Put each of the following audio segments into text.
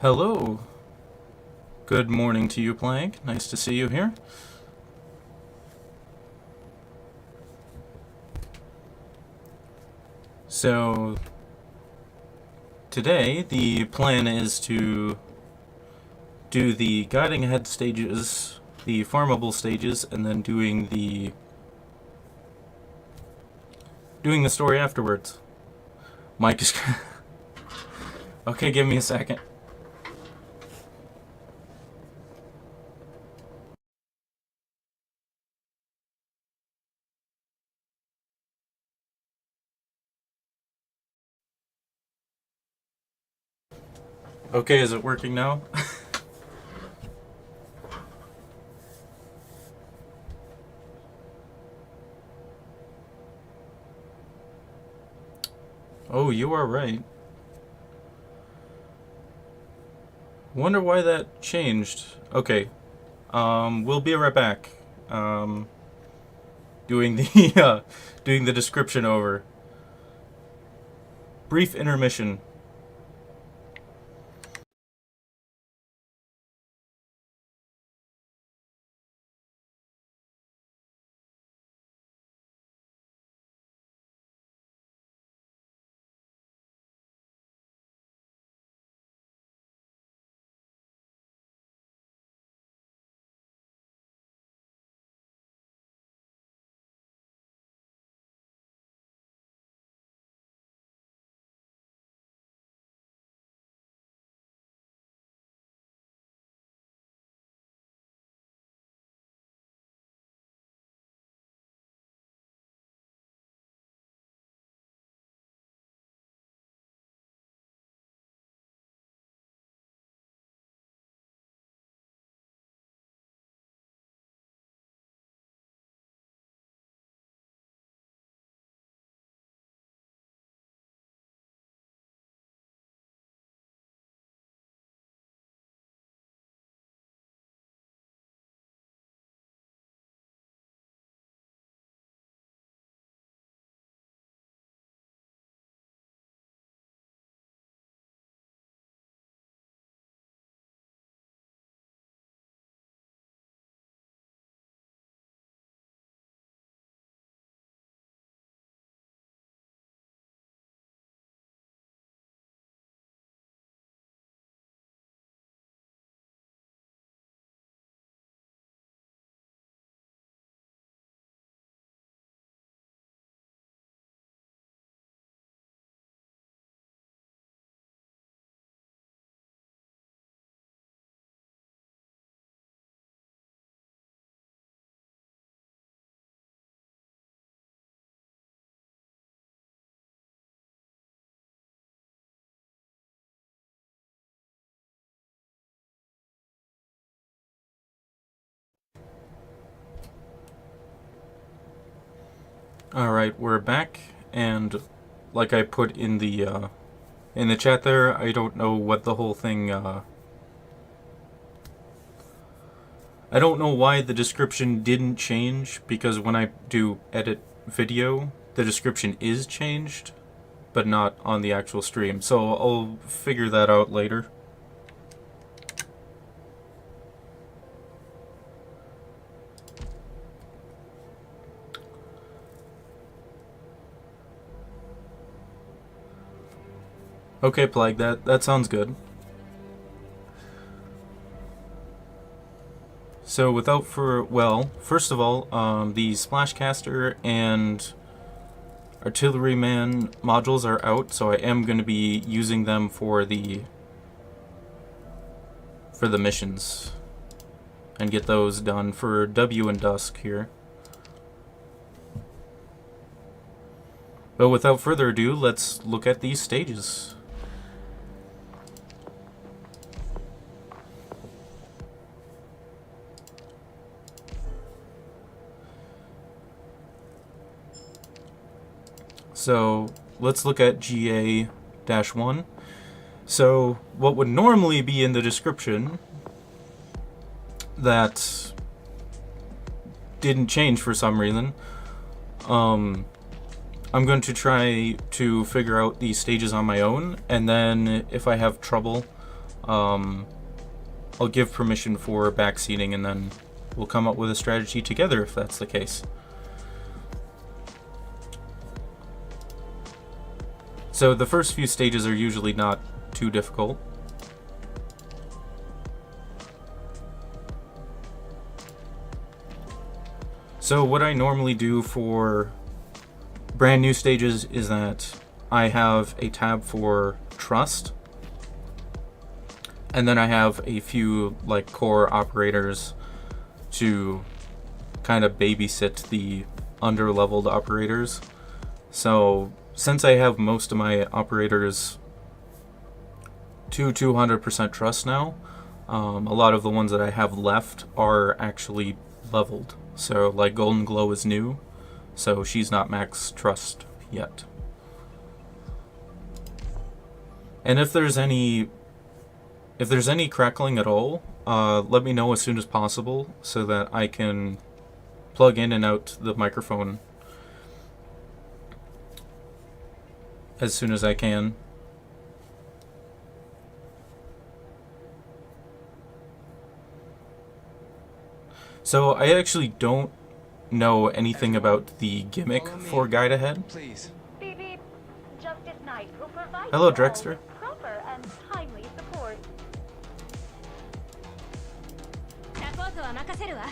Hello. Good morning to you, Plank. Nice to see you here. So, today the plan is to do the guiding ahead stages, the farmable stages, and then doing the story afterwards. Mike is okay. Give me a second. Okay, is it working now? Oh, you are right. Wonder why that changed. Okay. We'll be right back. Um, doing the doing the description over. Brief intermission. All right, we're back, and like I put in the chat there, I don't know what the whole thing. I don't know why the description didn't change, because when I do edit video, the description is changed, but not on the actual stream. So I'll figure that out later. Okay, Plague, that sounds good. So first of all, the Splashcaster and Artilleryman modules are out, so I am going to be using them for the missions and get those done for W and Dusk here. But without further ado, let's look at these stages. So let's look at GA-1. So what would normally be in the description that didn't change for some reason, I'm going to try to figure out these stages on my own, and then if I have trouble, I'll give permission for backseating, and then we'll come up with a strategy together if that's the case. So the first few stages are usually not too difficult. So what I normally do for brand new stages is that I have a tab for trust, and then I have a few like core operators to kind of babysit the under-leveled operators. So since I have most of my operators to 200% trust now, a lot of the ones that I have left are actually leveled. So like Golden Glow is new, so she's not max trust yet. And if there's any crackling at all, let me know as soon as possible so that I can plug in and out the microphone as soon as I can. So I actually don't know anything about the gimmick for Guide Ahead. Please. Hello, Drexter. Proper and timely support.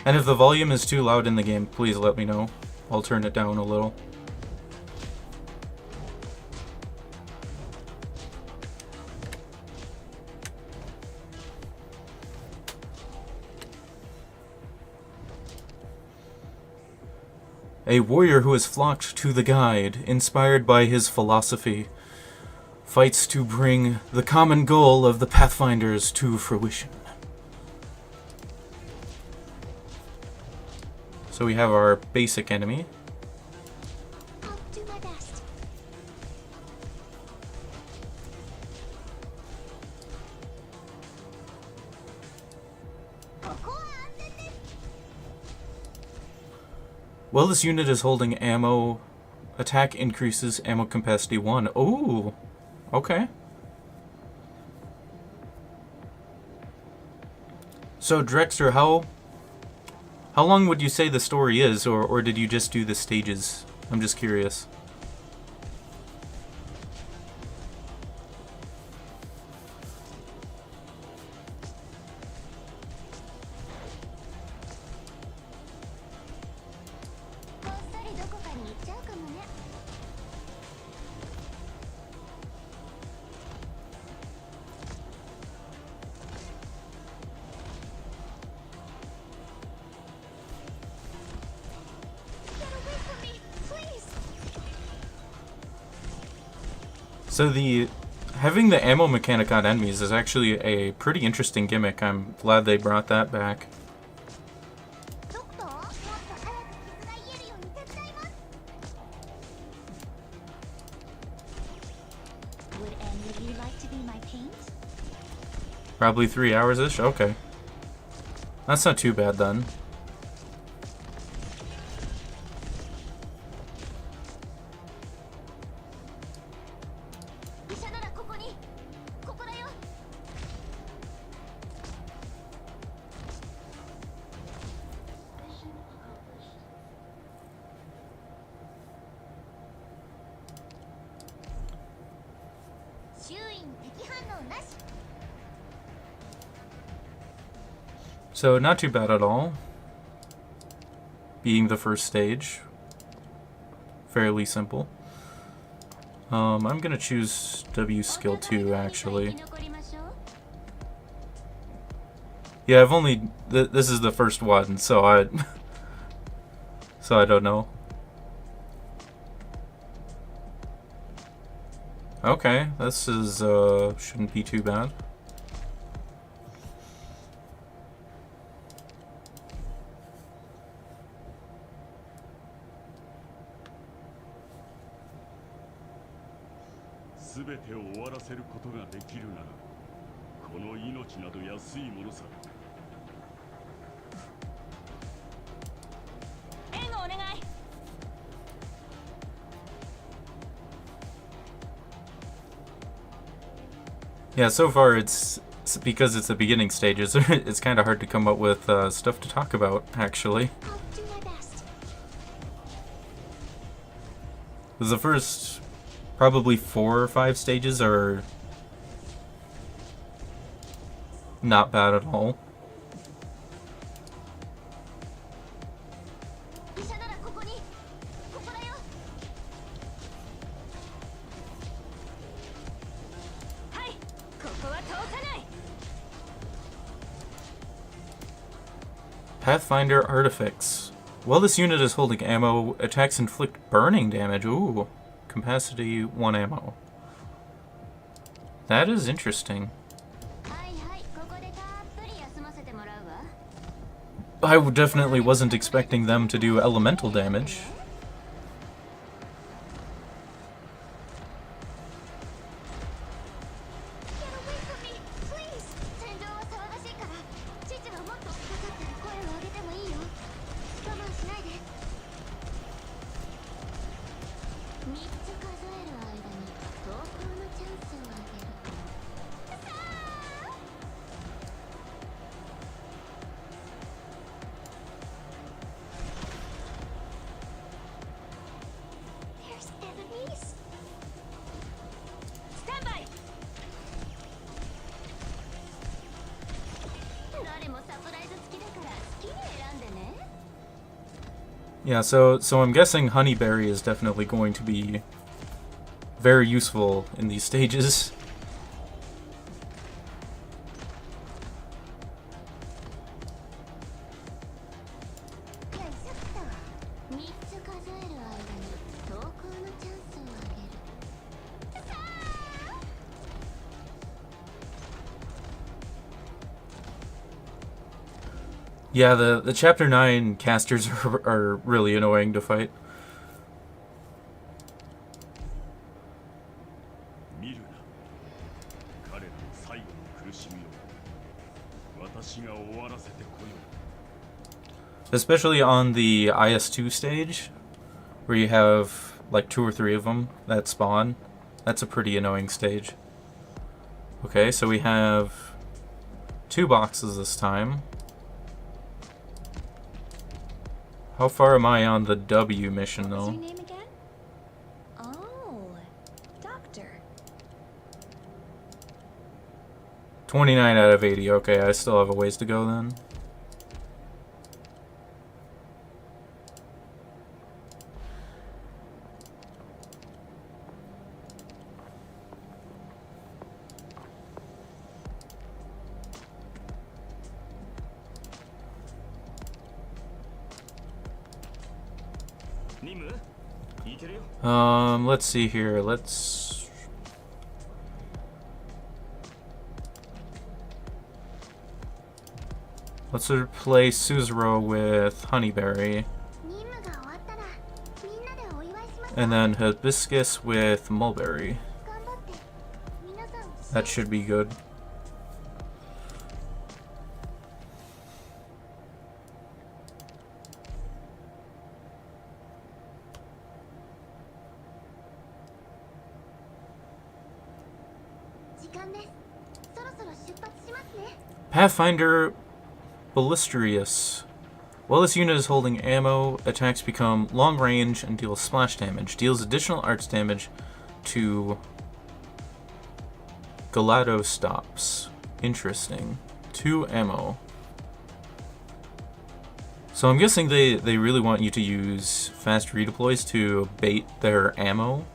And if the volume is too loud in the game, please let me know. I'll turn it down a little. A warrior who has flocked to the guide, inspired by his philosophy, fights to bring the common goal of the Pathfinders to fruition. So we have our basic enemy. I'll do my best. While this unit is holding ammo, attack increases ammo capacity 1. Ooh, okay. So Drexter, how long would you say the story is, or did you just do the stages? I'm just curious. So having the ammo mechanic on enemies is actually a pretty interesting gimmick. I'm glad they brought that back. Would any of you like to be my paint? Probably 3 hours-ish? Okay. That's not too bad then. So not too bad at all. Being the first stage. Fairly simple. I'm gonna choose W skill 2 actually. Yeah, I've only this is the first one, so I don't know. Okay, this is shouldn't be too bad. Yeah, so far it's because it's the beginning stages, it's kind of hard to come up with stuff to talk about, actually. I'll do my best. 'Cause the first probably 4 or 5 stages are not bad at all. 医者ならここに。ここだよ。はい。ここは通さない。 Pathfinder artifacts. While this unit is holding ammo, attacks inflict burning damage. Ooh. Capacity 1 ammo. That is interesting. はいはい。ここでたっぷり休ませてもらうわ。 I definitely wasn't expecting them to do elemental damage. Get away from me, please. 戦場は騒がしいから、父がもっとかかったら声を上げてもいいよ。我慢しないで。3つ数える間に投稿のチャンスをあげる。さあ。There's enemies. Stand by. 誰もサプライズ付きだから好きに選んでね。 Yeah, so I'm guessing Honeyberry is definitely going to be very useful in these stages. よいしょっと。3つ数える間に投稿のチャンスをあげる。さあ。 Yeah, the Chapter 9 casters are really annoying to fight. 見るな。彼らの最後の苦しみを私が終わらせてこよう。 Especially on the IS2 stage, where you have like 2 or 3 of them that spawn. That's a pretty annoying stage. Okay, so we have 2 boxes this time. How far am I on the W mission, What's though? your name again? Oh, Doctor. 29 out of 80. Okay, I still have a ways to go then. Let's see here. Let's replace Suzerain with Honeyberry, 任務が終わったらみんなでお祝いしましょう。 and then Hibiscus with Mulberry. 頑張って。皆さん。 That should be good. 時間です。そろそろ出発しますね。 Pathfinder Ballistrious. While this unit is holding ammo, attacks become long range and deal splash damage. Deals additional arts damage to Galado stops. Interesting. 2 ammo. So I'm guessing they really want you to use fast redeploys to bait their ammo.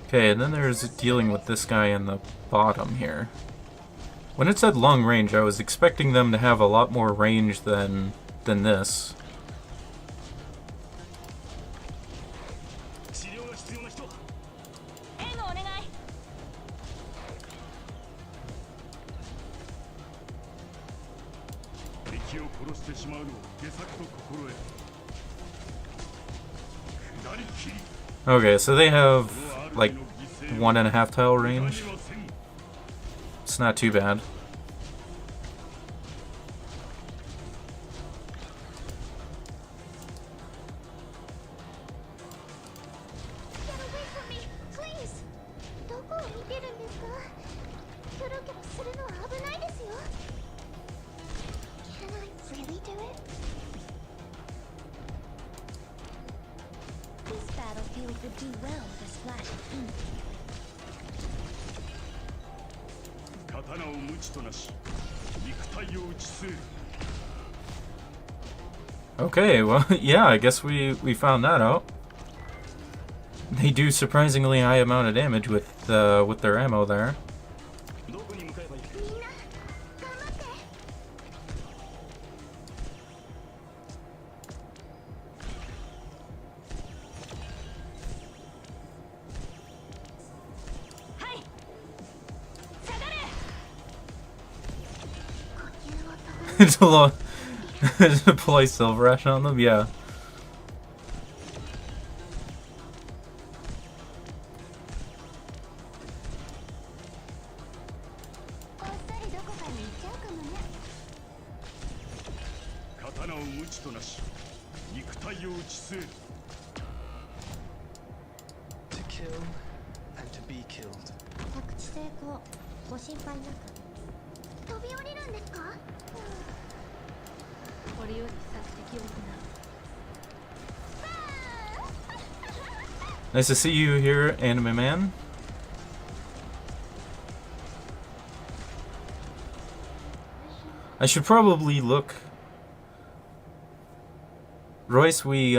Okay, and then there's dealing with this guy in the bottom here. When it said long range, I was expecting them to have a lot more range than than this. 治療が必要な人は援護お願い。敵を殺してしまうのを下策と心得る。下り切り Okay, so they have この like の犠牲を 1.5 tile 無駄 range. にはせん。 It's not too bad. Get away from me, please. どこを見てるんですか？キョロキョロするのは危ないですよ。Can I really do it? This battlefield would do well with a splash of ink. 刀を無知となし肉体を打ち据える。 Okay, well, yeah, I guess we found that out. They do surprisingly high amount of damage with their ammo there. どこに向かえばいい？みんな頑張って。はい。下がれ。呼吸を整え To lo- deploy Silver Ash on them, yeah. あっさりどこかに行っちゃうかもね。刀を無知となし肉体を打ち据える。 To kill and to be killed. 着地成功。ご心配なく。飛び降りるんですか？これよりさ敵を行う。 Nice to see you here, Anime Man. I should probably look. Royce, we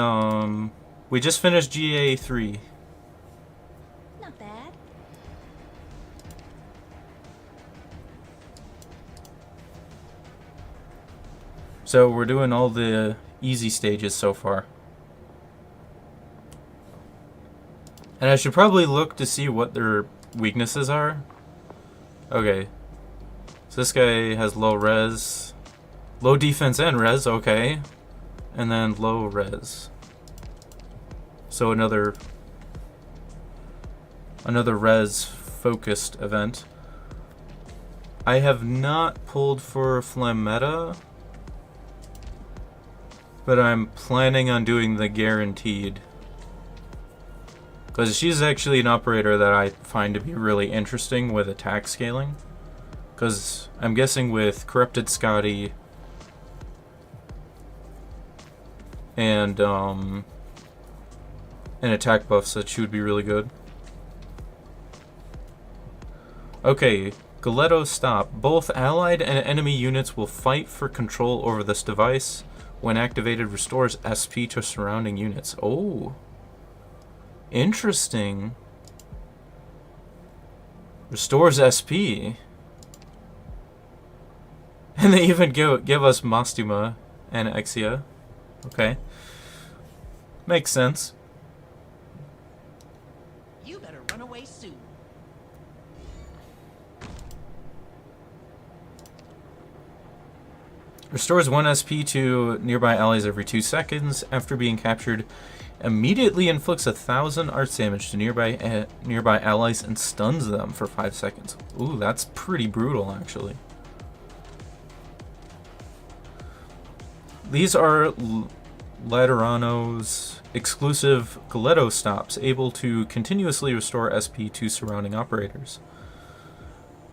just finished GA3. Not bad. So we're doing all the easy stages so far. And I should probably look to see what their weaknesses are. Okay. So this guy has low res. Low defense and res, okay. And then low res. So another res focused event. I have not pulled for Flammetta, but I'm planning on doing the guaranteed. Because she's actually an operator that I find to be really interesting with attack scaling. Because I'm guessing with Corrupted Scotty and attack buffs that she would be really good. Okay, Goletto stop. Both allied and enemy units will fight for control over this device. When activated, restores SP to surrounding units. Oh. Interesting. Restores SP. And they even give us Mastuma and Exia. Okay. Makes sense. You better run away soon. Restores 1 SP to nearby allies every 2 seconds. After being captured, immediately inflicts 1,000 arts damage to nearby allies and stuns them for 5 seconds. Ooh, that's pretty brutal, actually. These are Laterano's exclusive Goletto stops, able to continuously restore SP to surrounding operators.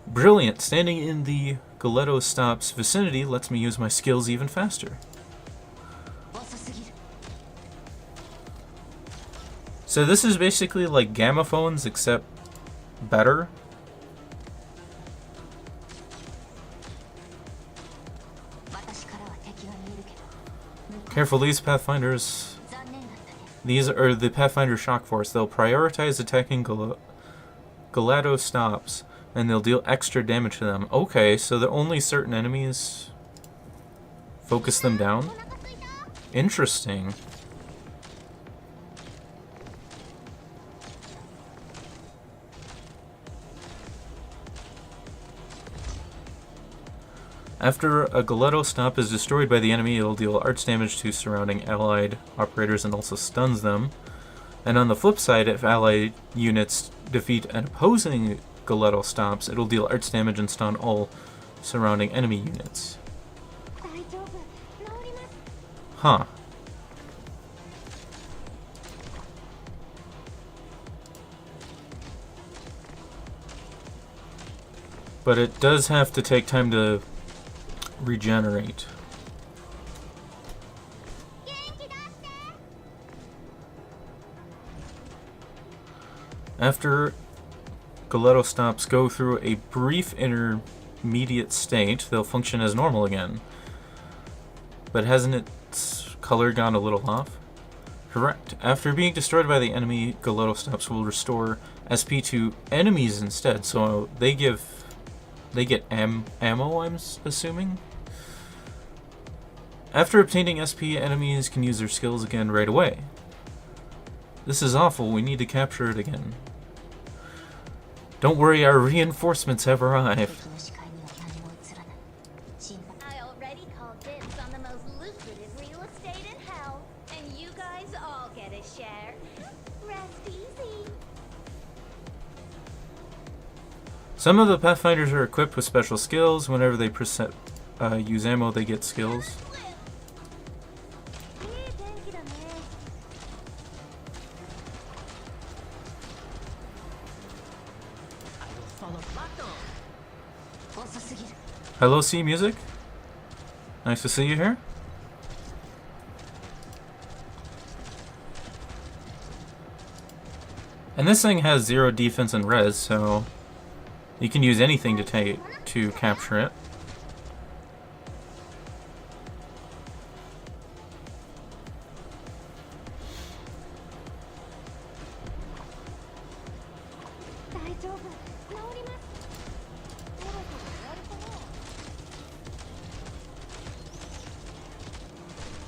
Brilliant! Standing in the Goletto stop's vicinity lets me use my skills even faster. So this is basically like Gamma phones, except better. Careful, these Pathfinders. These are the Pathfinder Shock Force. They'll prioritize attacking Goletto stops, and they'll deal extra damage to them. Okay, so the only certain enemies focus them down. Interesting. After a Goletto stop is destroyed by the enemy, it'll deal arch damage to surrounding allied operators and also stuns them. And on the flip side, if allied units defeat an opposing Goletto stops, it'll deal arch damage and stun all surrounding enemy units. 大丈夫治ります Huh. But it does have to take time to regenerate. 元気出して After Goletto stops go through a brief intermediate state, they'll function as normal again. But hasn't its color gone a little off? Correct. After being destroyed by the enemy, Goletto stops will restore SP to enemies instead, so they get ammo, I'm assuming? After obtaining SP, enemies can use their skills again right away. This is awful, we need to capture it again. Don't worry, our reinforcements have arrived. 敵の視界には何も映らない心配 I already called dibs on the most lucrative real estate in hell, and you guys all get a share. Rest easy Some of the Pathfinders are equipped with special skills. Whenever they use ammo, they get skills. いい天気だね I will follow Plato. 遅すぎる Hello, Sea Music. Nice to see you here. And this thing has 0 defense and res, so you can use anything to capture it.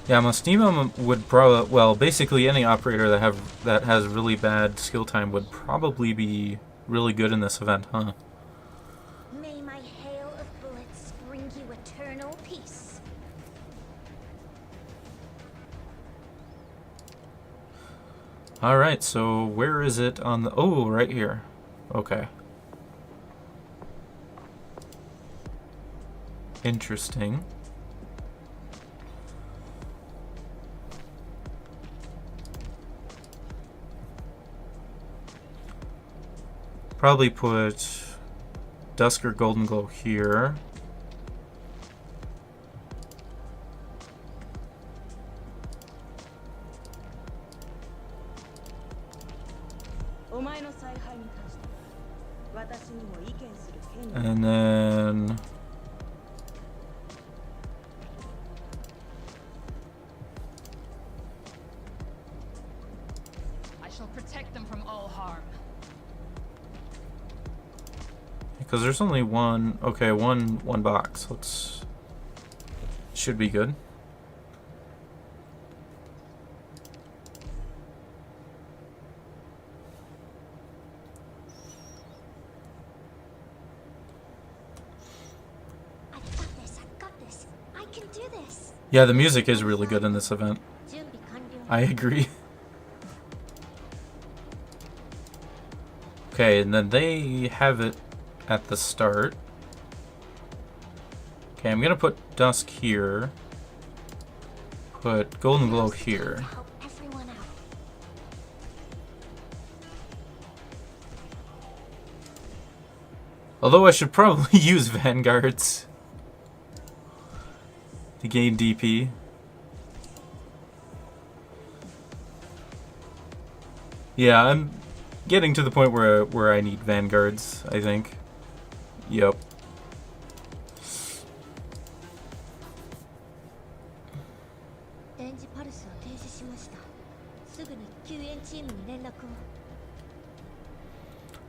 Yeah, Mostima would probably, well, basically any operator that has really bad skill time would probably be really good in this event, huh? May my hail of bullets bring you eternal peace. Alright, so where is it on the... Oh, right here. Okay. Interesting. Probably put Dusker Golden Glow here. And then I shall protect them from all harm. because there's only one, okay, one box. Should be good. I've got this I can do this Yeah, the music is really good in this event. 準備完了 I agree. Okay, and then they have it at the start. Okay, I'm gonna put Dusk here. Put Golden Glow here. Help everyone out Although I should probably use Vanguards to gain DP. Yeah, I'm getting to the point where I need Vanguards, I think. Yep. 電磁パルスを停止しましたすぐに救援チームに連絡を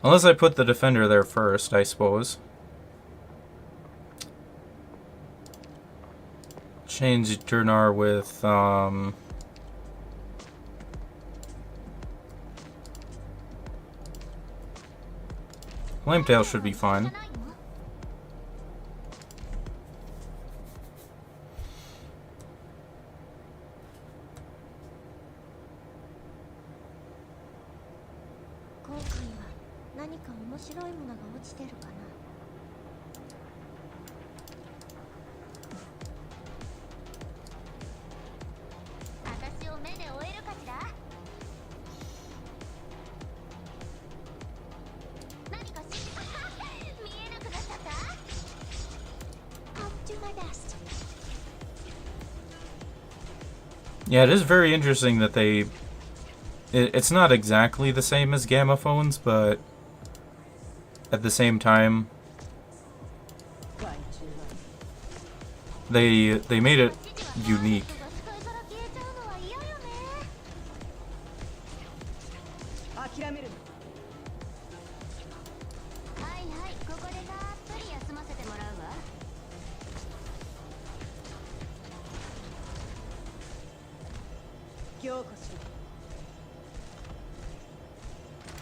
Unless I put the defender there first, I suppose. Change Durnar with Flametail should be fine. Yeah, it is very interesting that it's not exactly the same as Gamma phones, but at the same time, they made it unique.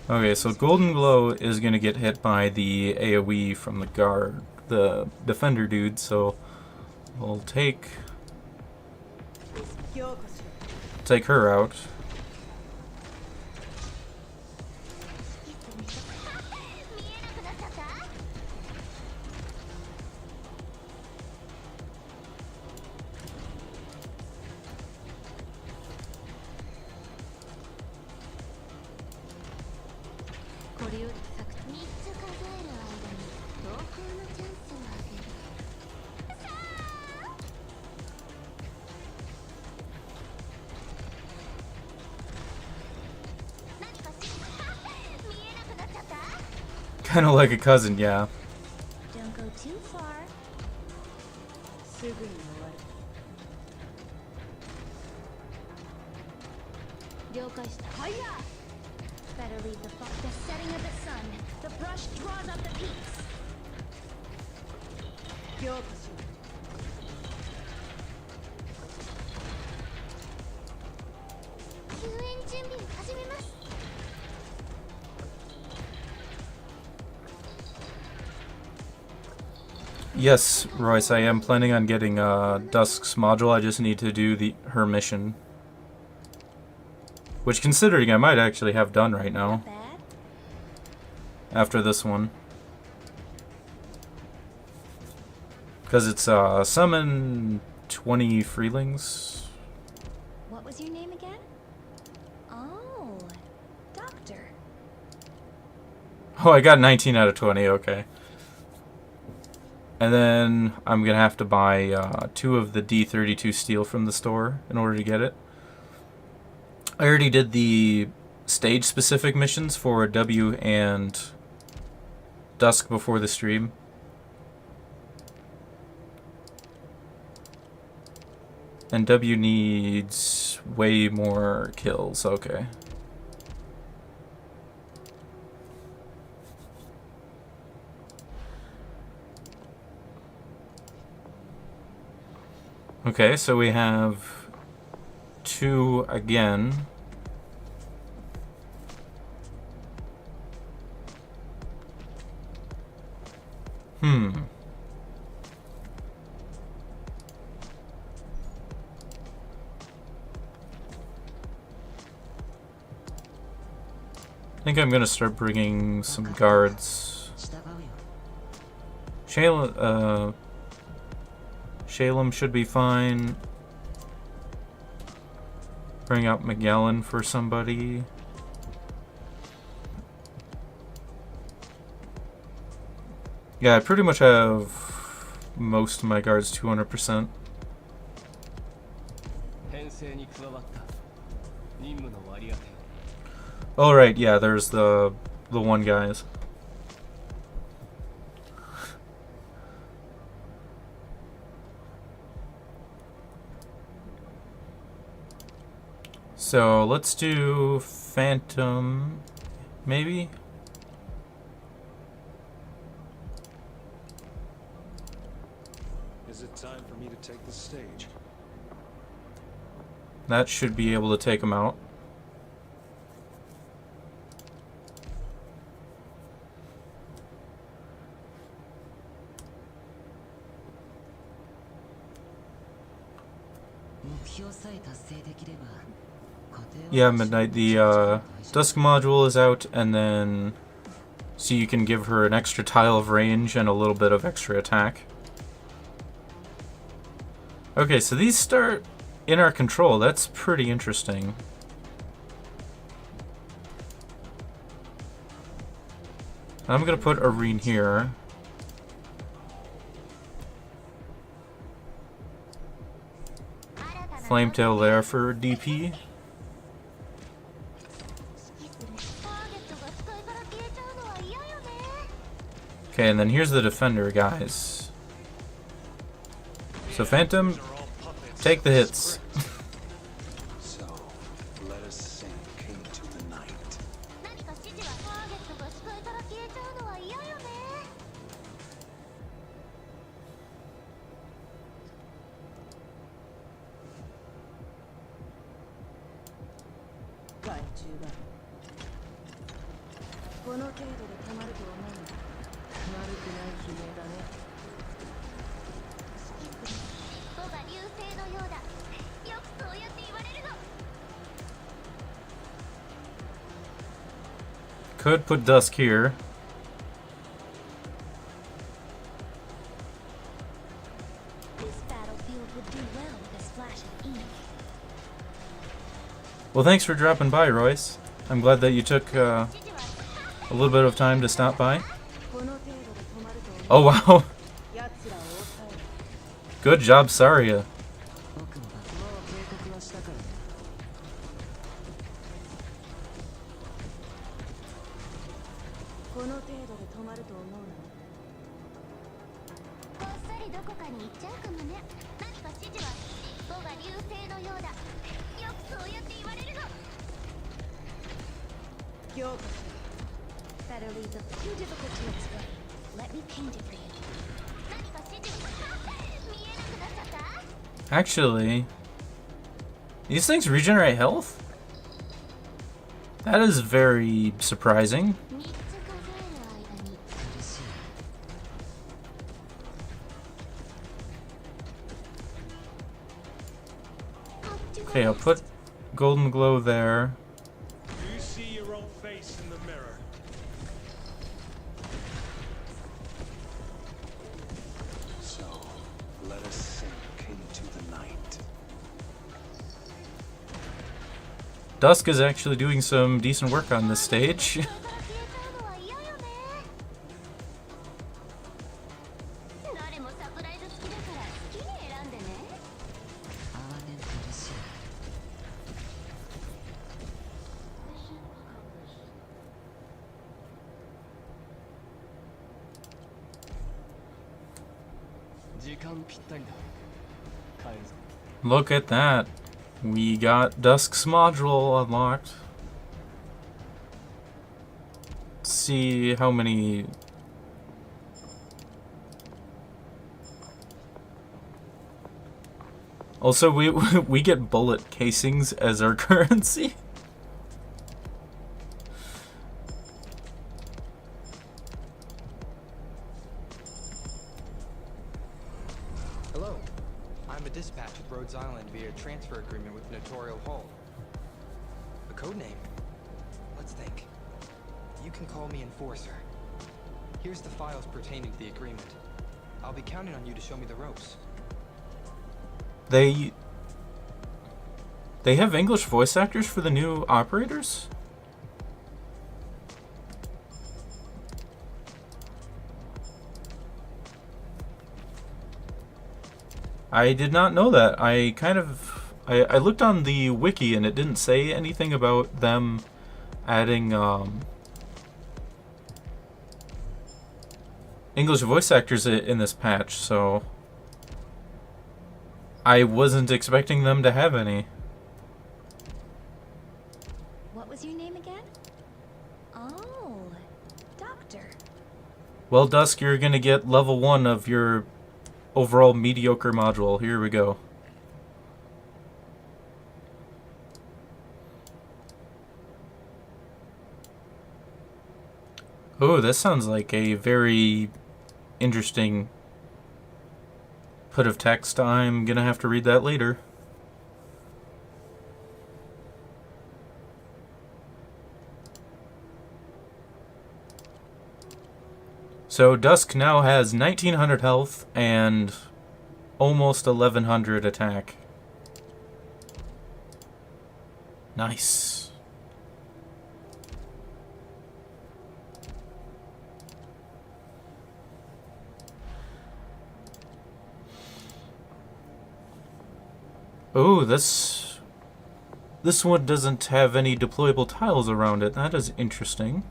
Okay, so Golden Glow is gonna get hit by the AoE from the guard, the defender dude, so we'll take her out. Kind of like a cousin, yeah. Don't go too far. Better leave the setting of the sun. The brush draws up the peaks. Yes, Royce, I am planning on getting Dusk's module. I just need to do her mission. Which, considering I might actually have done right now. After this one. Because it's summon 20 freelings. What was your name again? Oh, Doctor. Oh, I got 19 out of 20, okay. And then I'm going to have to buy 2 of the D32 steel from the store in order to get it. I already did the stage-specific missions for W and Dusk before the stream. And W needs way more kills, okay. Okay, so we have 2 again. I think I'm gonna start bringing some guards. Shalem should be fine. Bring out Magellan for somebody. Yeah, I pretty much have most of my guards 200%. Oh right, yeah, there's the one guys. So let's do Phantom, maybe? Is it time for me to take the stage? That should be able to take him out. Yeah, Midnight. The Dusk module is out, and then so you can give her an extra tile of range and a little bit of extra attack. Okay, so these start in our control. That's pretty interesting. I'm gonna put Arene here. Flametail there for DP. Okay, and then here's the defender, guys. So Phantom, take the hits. So, let us sink into the night. Could put Dusk here. Well, thanks for dropping by, Royce. I'm glad that you took a little bit of time to stop by. Oh, wow. Good job, Saria. That'll leave it too difficult to explain. Let me paint it for you. Actually, these things regenerate health? That is very surprising. Okay, I'll put Golden Glow there. You see your own face in the mirror. So, let us sink into the night. Dusk is actually doing some decent work on this stage. Look at that. We got Dusk's module unlocked. Let's see how many... Also, we get bullet casings as our currency. Hello, I'm a dispatch with Rhodes Island via transfer agreement with Notorial Hall. A code name? Let's think. You can call me Enforcer. Here's the files pertaining to the agreement. I'll be counting on you to show me the ropes. They have English voice actors for the new operators? I did not know that. I looked on the wiki and it didn't say anything about them adding English voice actors in this patch, so I wasn't expecting them to have any. What was your name again? Oh, Doctor. Well, Dusk, you're gonna get level 1 of your overall mediocre module. Here we go. Oh, this sounds like a very interesting put of text. I'm gonna have to read that later. So Dusk now has 1900 health and almost 1100 attack. Nice. Oh, this one doesn't have any deployable tiles around it. That is interesting.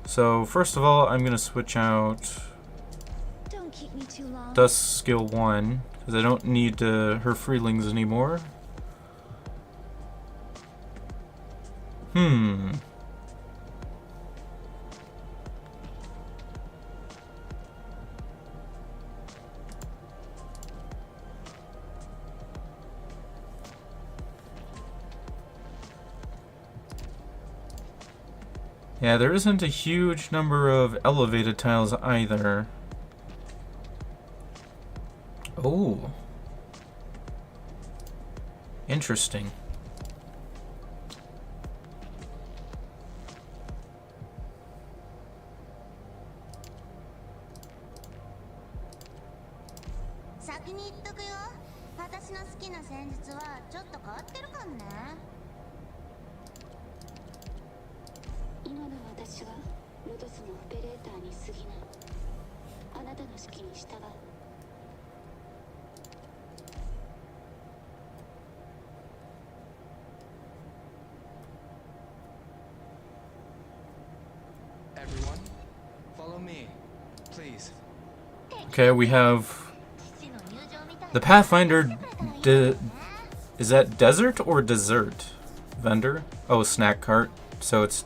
So first of all, I'm gonna switch out Don't keep me too long. Dusk skill 1 because I don't need her freelings anymore. Yeah, there isn't a huge number of elevated tiles either. Oh. Interesting. Everyone, follow me, please. Okay, we have the Pathfinder. Is that desert or dessert vendor? Oh, snack cart. So it's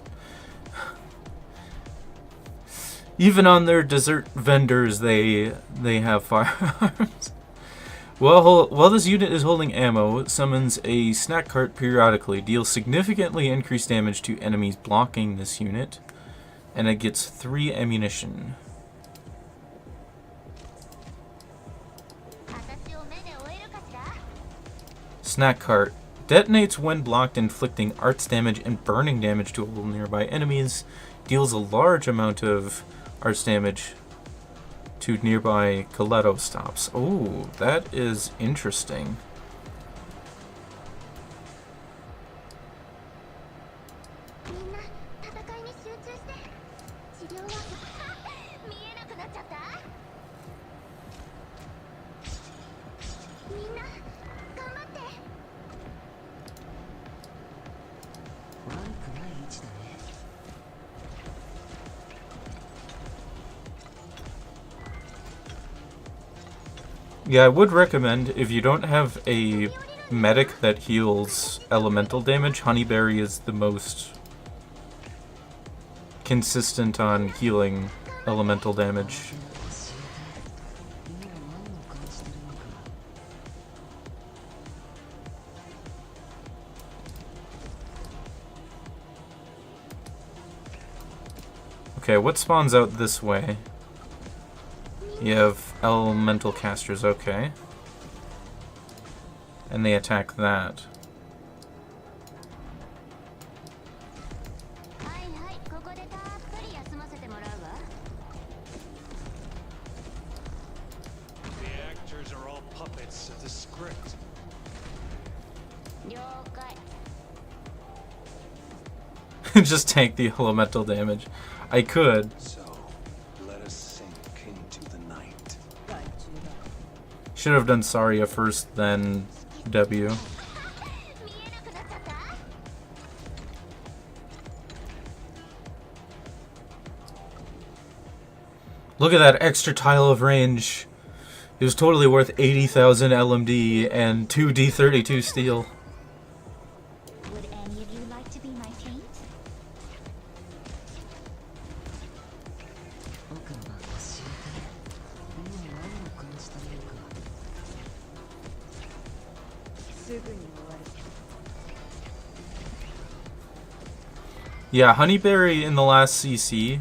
even on their dessert vendors, they have firearms. While this unit is holding ammo, it summons a snack cart periodically, deals significantly increased damage to enemies blocking this unit, and it gets 3 ammunition. Snack cart. Detonates when blocked, inflicting arts damage and burning damage to all nearby enemies. Deals a large amount of arts damage to nearby Coletto stops. Oh, that is interesting. Yeah, I would recommend, if you don't have a medic that heals elemental damage, Honeyberry is the most consistent on healing elemental damage. Okay, what spawns out this way? You have elemental casters, okay. And they attack that. The actors are all puppets of the script. Just tank the elemental damage. I could. So, let us sink into the night. Should have done Saria first, then W. Look at that extra tile of range. It was totally worth 80,000 LMD and 2 D32 steel. Would any of you like to be my taint? Yeah, Honeyberry in the last CC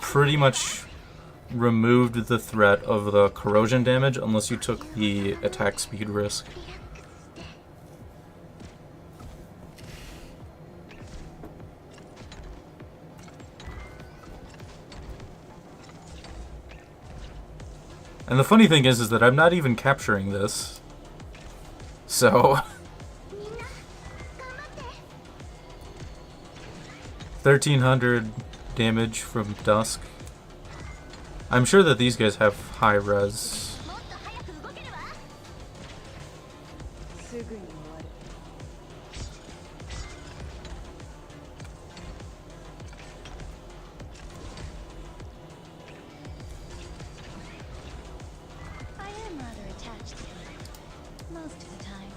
pretty much removed the threat of the corrosion damage unless you took the attack speed risk. And the funny thing is that I'm not even capturing this. So 1300 damage from Dusk. I'm sure that these guys have high res. I am rather attached to it. Most of the time.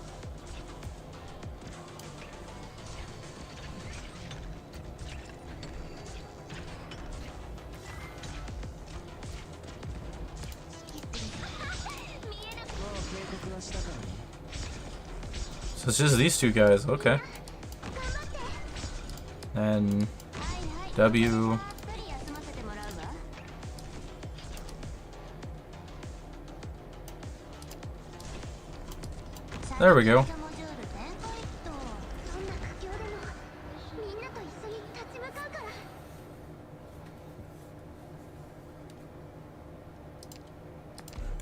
So it's just these two guys, okay. And W. There we go.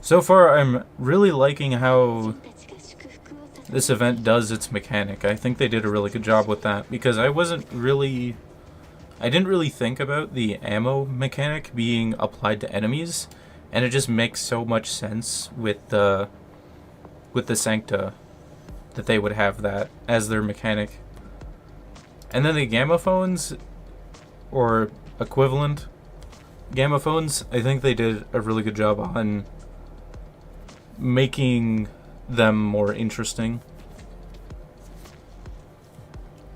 So far, I'm really liking how this event does its mechanic. I think they did a really good job with that because I didn't really think about the ammo mechanic being applied to enemies, and it just makes so much sense with the Sancta that they would have that as their mechanic. And then the Gamma phones, or equivalent Gamma phones, I think they did a really good job on making them more interesting,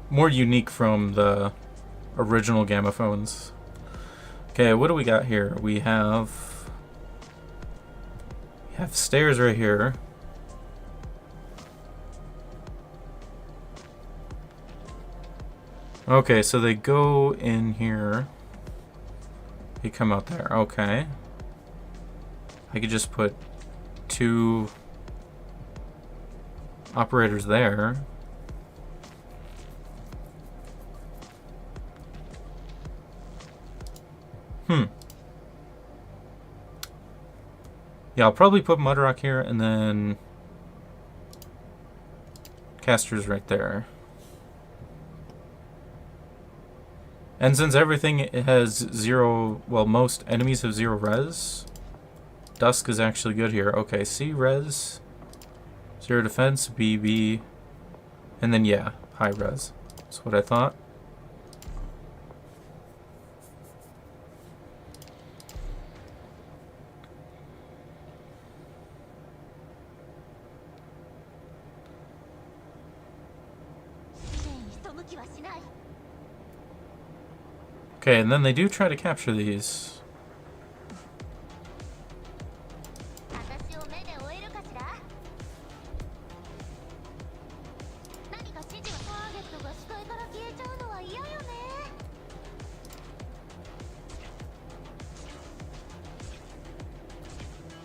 more unique from the original Gamma phones. Okay, what do we got here? We have stairs right here. Okay, so they go in here. They come out there. Okay. I could just put 2 operators there. Yeah, I'll probably put Mudrock here and then casters right there. And since everything has 0, well, most enemies have 0 res, Dusk is actually good here. Okay, C res, 0 defense, BB, and then yeah, high res. That's what I thought. Okay, and then they do try to capture these.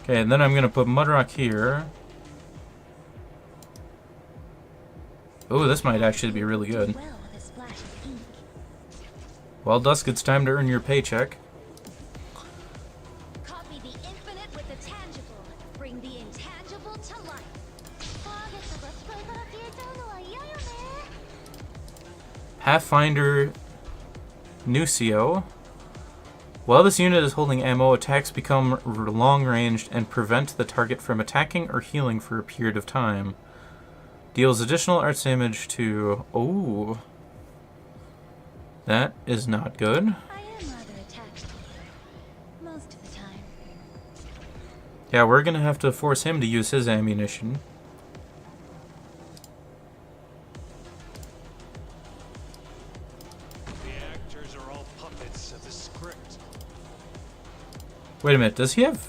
Okay, and then I'm gonna put Mudrock here. Oh, this might actually be really good. Well, Dusk, it's time to earn your paycheck. Copy the infinite with the tangible. Bring the intangible to life. Pathfinder Nucio. While this unit is holding ammo, attacks become long-ranged and prevent the target from attacking or healing for a period of time. Deals additional arts damage to... Oh. That is not good. I am rather attached to it. Most of the time. Yeah, we're gonna have to force him to use his ammunition. The actors are all puppets of the script. Wait a minute, does he have...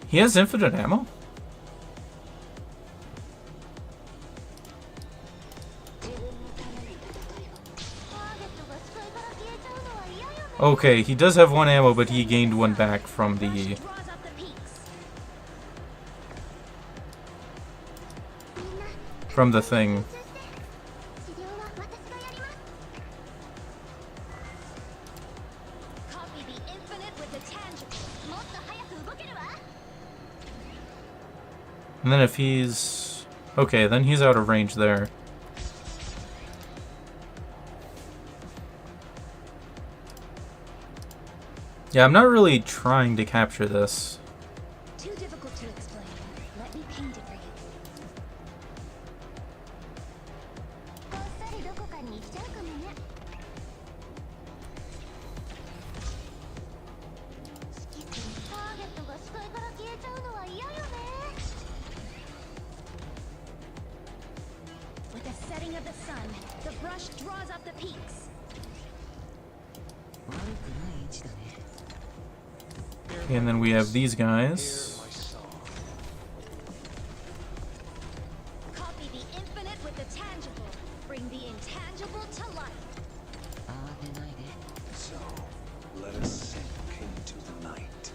He has infinite ammo? Okay, he does have one ammo, but he gained one back from the Draws up the peaks. thing. 治療は私がやります。 Copy the infinite with the tangible. もっと早く動けるわ。 And then if he's... Okay, then he's out of range there. Yeah, I'm not really trying to capture this. Too difficult to explain. Let me paint it for you. こっそりどこかに行っちゃうかもね。ターゲットが視界から消えちゃうのは嫌よね。 With the setting of the sun, the brush draws up the peaks. And then we have these Hear guys. my song. Copy the infinite with the tangible. Bring the intangible to life. So, let us sink into the night.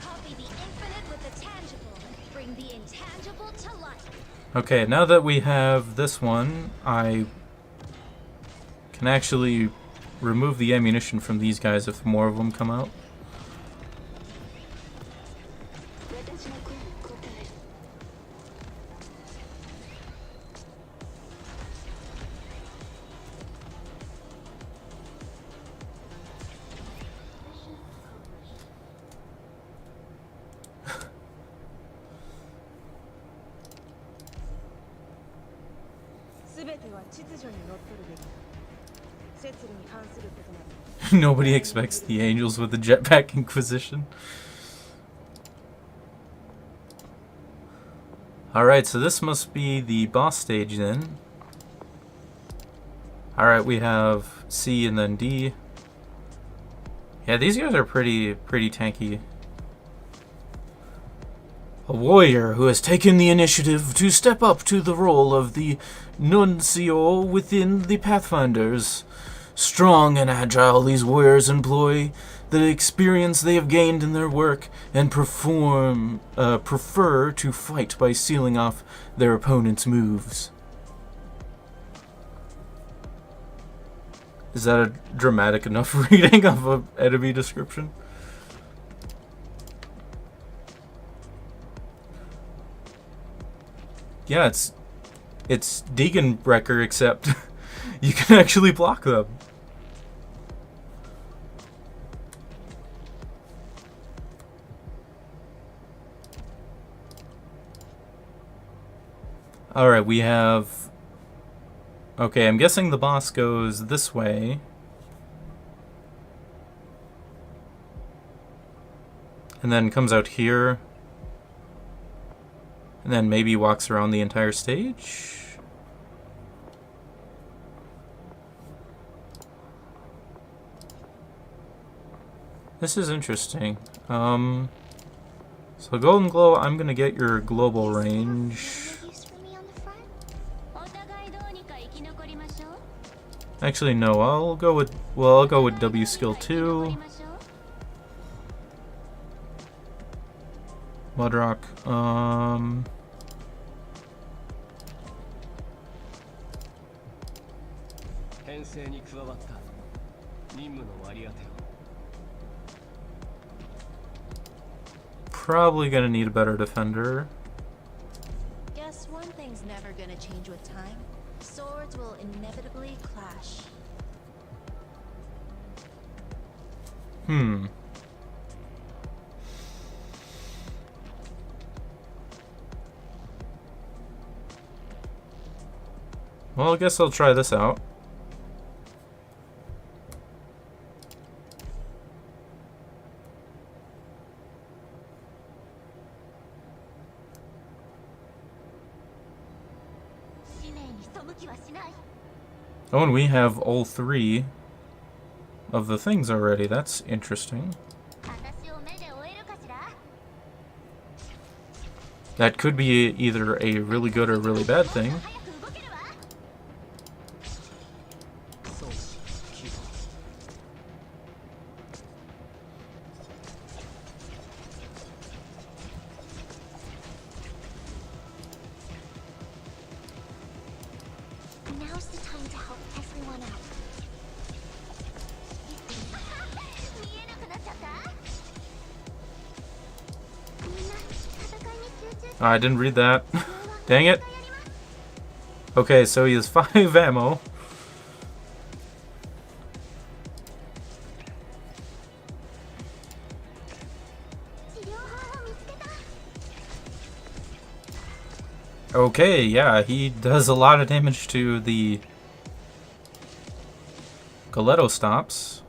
Copy the infinite with the tangible. Bring the intangible to life. Okay, now that we have this one, I can actually remove the ammunition from these guys if more of them come out. 私の声に答える。 Nobody expects the angels with the jetpack Inquisition. Alright, so this must be the boss stage then. Alright, we have C and then D. Yeah, these guys are pretty tanky. A warrior who has taken the initiative to step up to the role of the nuncio within the Pathfinders. Strong and agile, these warriors employ the experience they have gained in their work and prefer to fight by sealing off their opponent's moves. Is that a dramatic enough reading of an enemy description? Yeah, it's Degenbrecher, except you can actually block them. Alright, we have... Okay, I'm guessing the boss goes this way. And then comes out here. And then maybe walks around the entire stage. This is interesting. So Golden Glow, I'm gonna get your global range. Use for me on the front? お互いどうにか生き残りましょう。 Actually, no. I'll go with W skill 2. Mudrock. 編成に加わった任務の割り当てを Probably gonna need a better defender. Guess one thing's never gonna change with time. Swords will inevitably clash. Well, I guess I'll try this out. Oh, and we have all 3 of the things already. That's interesting. That could be either a really good or really bad thing. one out. 見えなくなっちゃった。みんな戦いに集中して。 I didn't read that. Dang it. Okay, so he has 5 ammo. Okay, yeah, he does a lot of damage to the Goletto stops.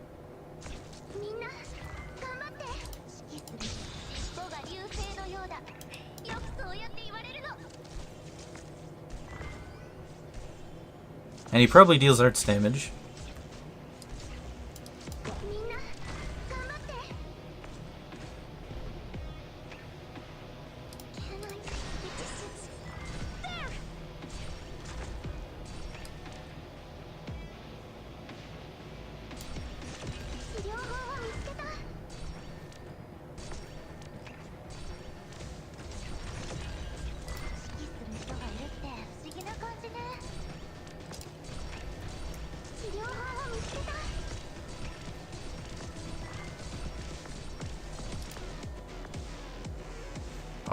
And he probably deals arts damage.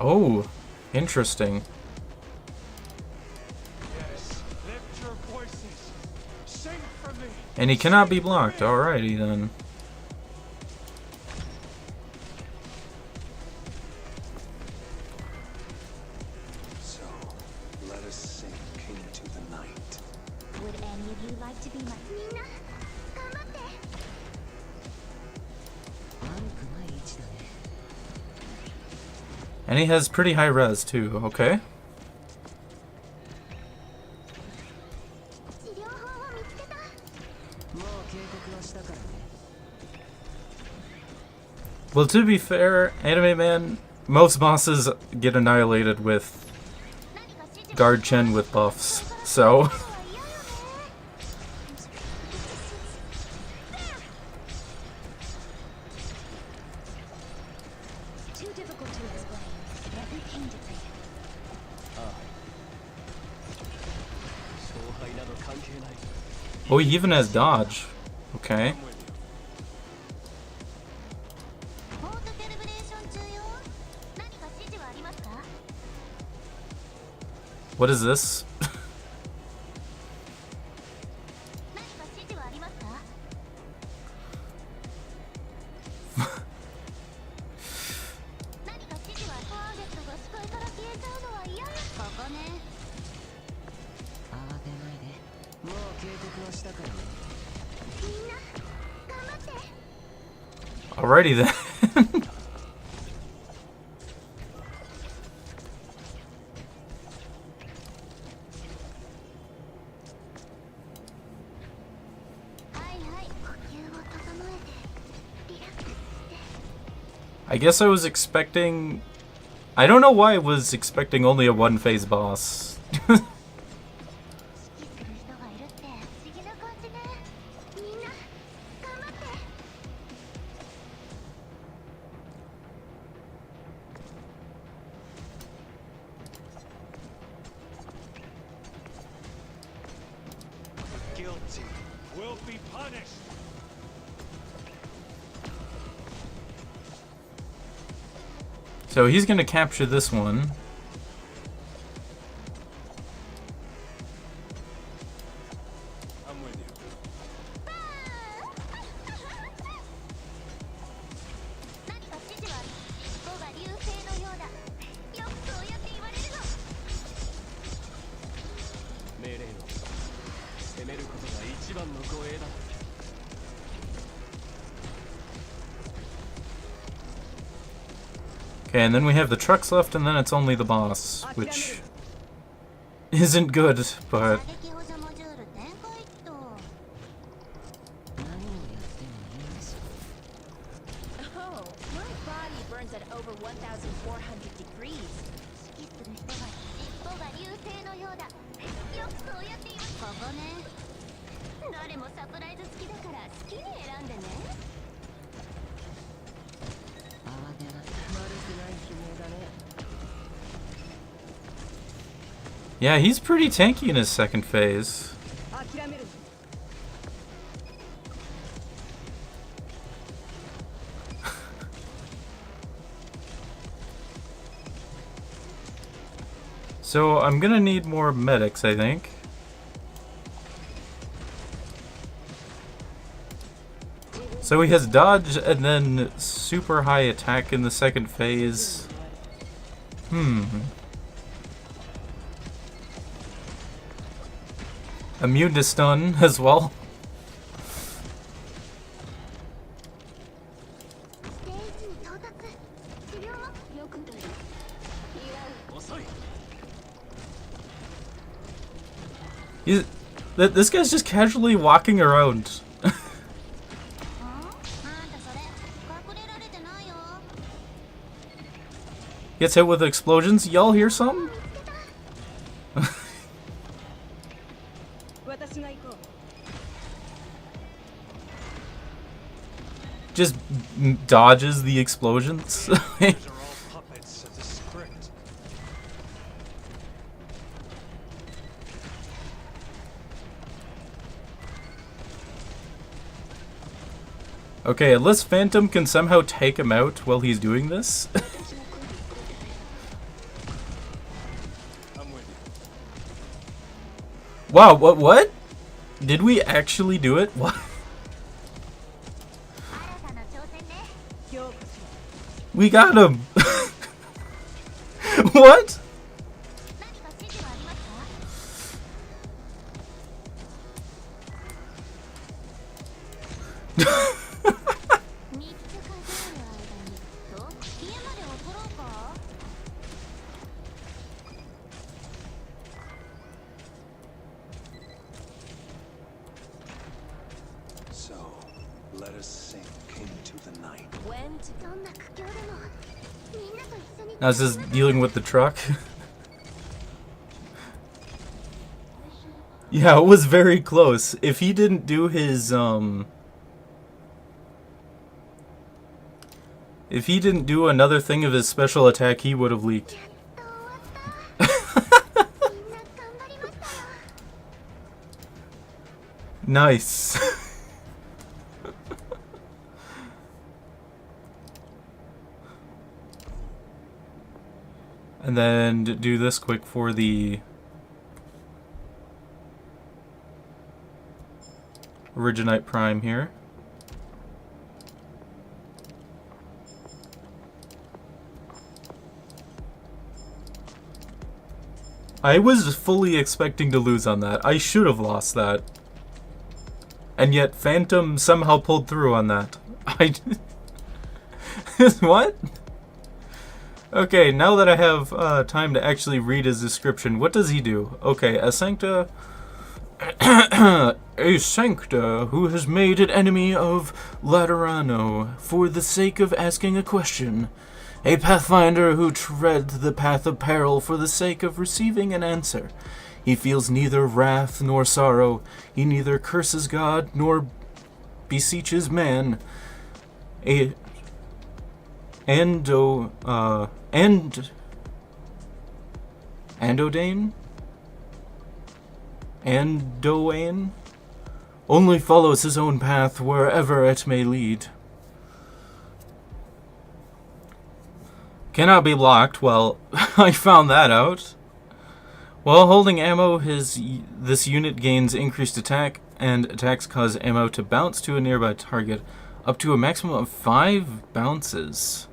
Oh, interesting. Yes, lift your voices. Sing for me. And he cannot be blocked. Alrighty then. So, let us sink into the night. Would any of you like to be my... And he has pretty high res too, okay. Well, to be fair, Anime Man, most bosses get annihilated with Guard Chen with buffs, so... Oh, he even has dodge. Okay. What is this? Alrighty then. I guess I was expecting... I don't know why I was expecting only a one-phase boss. Guilty will be punished. So he's gonna capture this one. I'm with you. Okay, and then we have the trucks left, and then it's only the boss, which isn't good, but... Oh, my body burns at over 1,400 degrees. 誰もサプライズ好きだから好きに選んでね。 Yeah, he's pretty tanky in his second phase. So I'm gonna need more medics, I think. So he has dodge and then super high attack in the second phase. Immune to stun as well. ステージに到達。治療はよくとる。遅い。 This guy's just casually walking around. あんたそれ隠れられてないよ。 Gets hit with explosions. Y'all hear some? 私が行こう。 Just dodges the explosions. These are all puppets of the script. Okay, unless Phantom can somehow take him out while he's doing this. I'm with you. Wow, what? Did we actually do it? What? 新たな挑戦ね。 ようこ We got him! What? 何か指示はありますか？ 3つ数える間にと家まで送ろうか？ So, let us sink into the night. When to どんな苦境でもみんなと一緒に Now it's just dealing with the truck. Yeah, it was very close. If he didn't do his, if he didn't do another thing of his special attack, he would have leaked. 終わったみんな頑張りましたよ。 Nice. And then do this quick for the Originite Prime here. I was fully expecting to lose on that. I should have lost that. And yet Phantom somehow pulled through on that. I What? Okay, now that I have time to actually read his description, what does he do? Okay, a Sancta... a Sancta who has made an enemy of Laterano for the sake of asking a question. A Pathfinder who treads the path of peril for the sake of receiving an answer. He feels neither wrath nor sorrow. He neither curses God nor beseeches man. A... Andodane? Andoane? Only follows his own path wherever it may lead. Cannot be blocked. Well, I found that out. While holding ammo, this unit gains increased attack, and attacks cause ammo to bounce to a nearby target, up to a maximum of 5 bounces,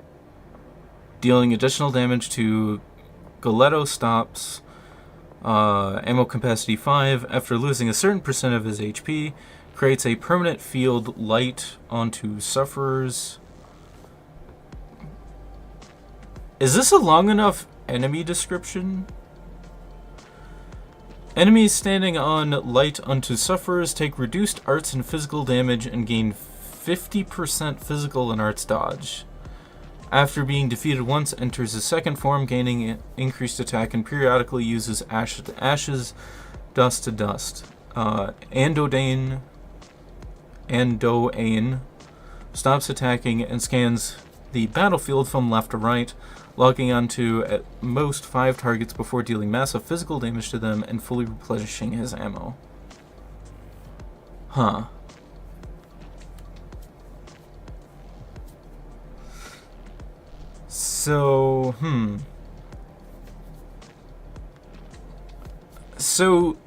dealing additional damage to Goletto stops, ammo capacity 5, after losing a certain percent of his HP, creates a permanent field light onto sufferers. Is this a long enough enemy description? Enemies standing on light onto sufferers take reduced arts and physical damage and gain 50% physical and arts dodge. After being defeated once, enters a second form, gaining increased attack, and periodically uses ashes to ashes, dust to dust. Andoane stops attacking and scans the battlefield from left to right, logging onto at most 5 targets before dealing massive physical damage to them and fully replenishing his ammo. Huh. So, So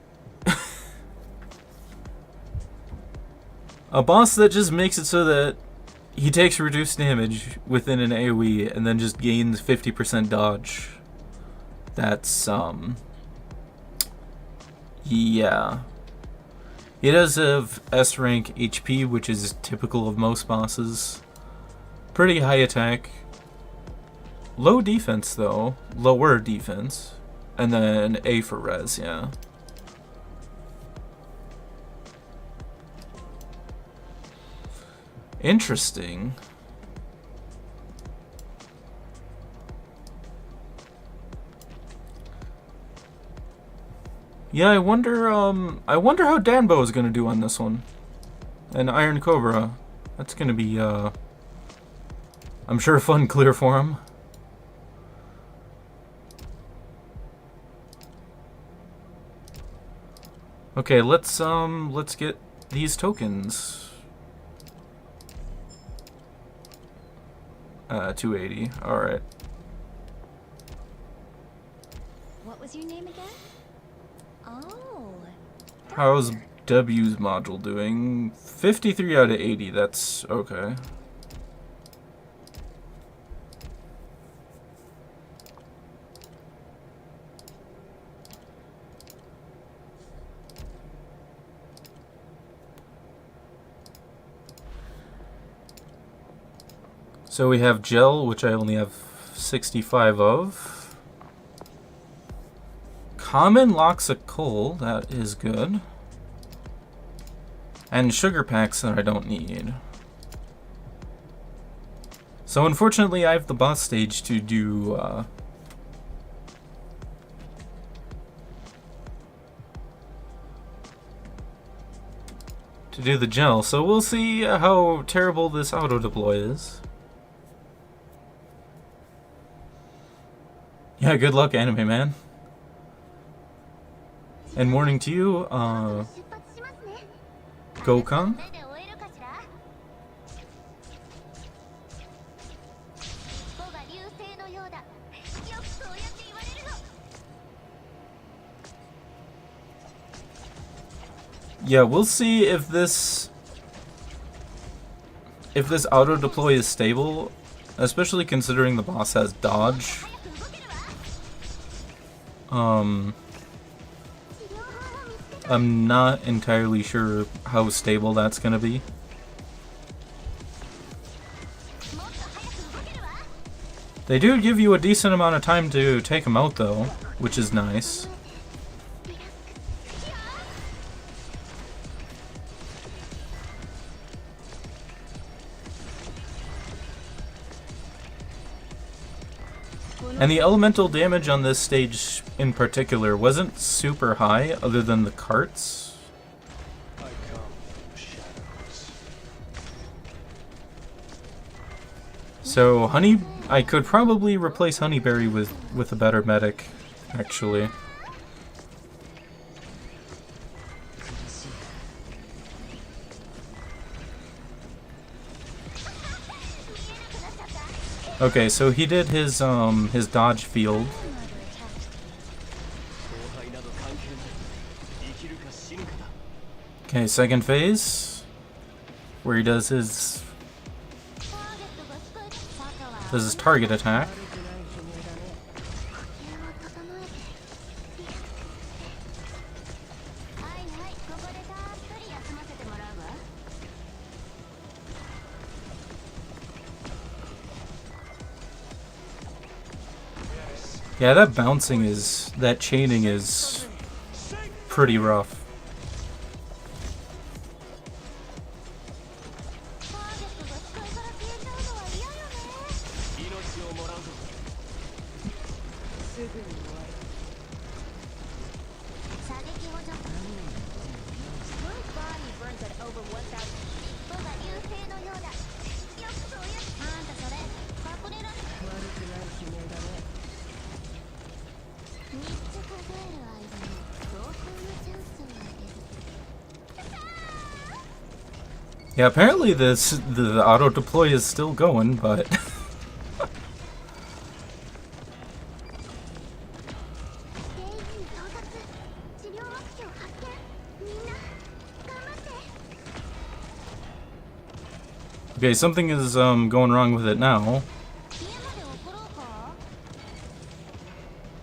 a boss that just makes it so that he takes reduced damage within an AoE and then just gains 50% dodge. That's yeah. He does have S rank HP, which is typical of most bosses. Pretty high attack. Low defense though. Lower defense. And then A for res, yeah. Interesting. Yeah, I wonder how Danbo is gonna do on this one. And Iron Cobra. That's gonna be I'm sure a fun clear for him. Okay, let's get these tokens. 280. All right. What was your name again? Oh. How's W's module doing? 53 out of 80. That's okay. So we have gel, which I only have 65 of. Common locks a coal, that is good. And sugar packs that I don't need. So unfortunately I have the boss stage to do the gel, so we'll see how terrible this auto deploy is. Yeah, good luck, anime man. And morning to you, Gokang. Yeah, we'll see if this auto deploy is stable, especially considering the boss has dodge. I'm not entirely sure how stable that's gonna be. They do give you a decent amount of time to take them out though, which is nice. And the elemental damage on this stage in particular wasn't super high, other than the carts. I come from shadows. So I could probably replace Honeyberry with a better medic, actually. Okay, so he did his dodge field. Okay, second phase, where he does his target attack. Yeah, that bouncing that chaining is pretty rough. Yeah, apparently the auto deploy is still going, but Okay, something is going wrong with it now. 家まで送ろうか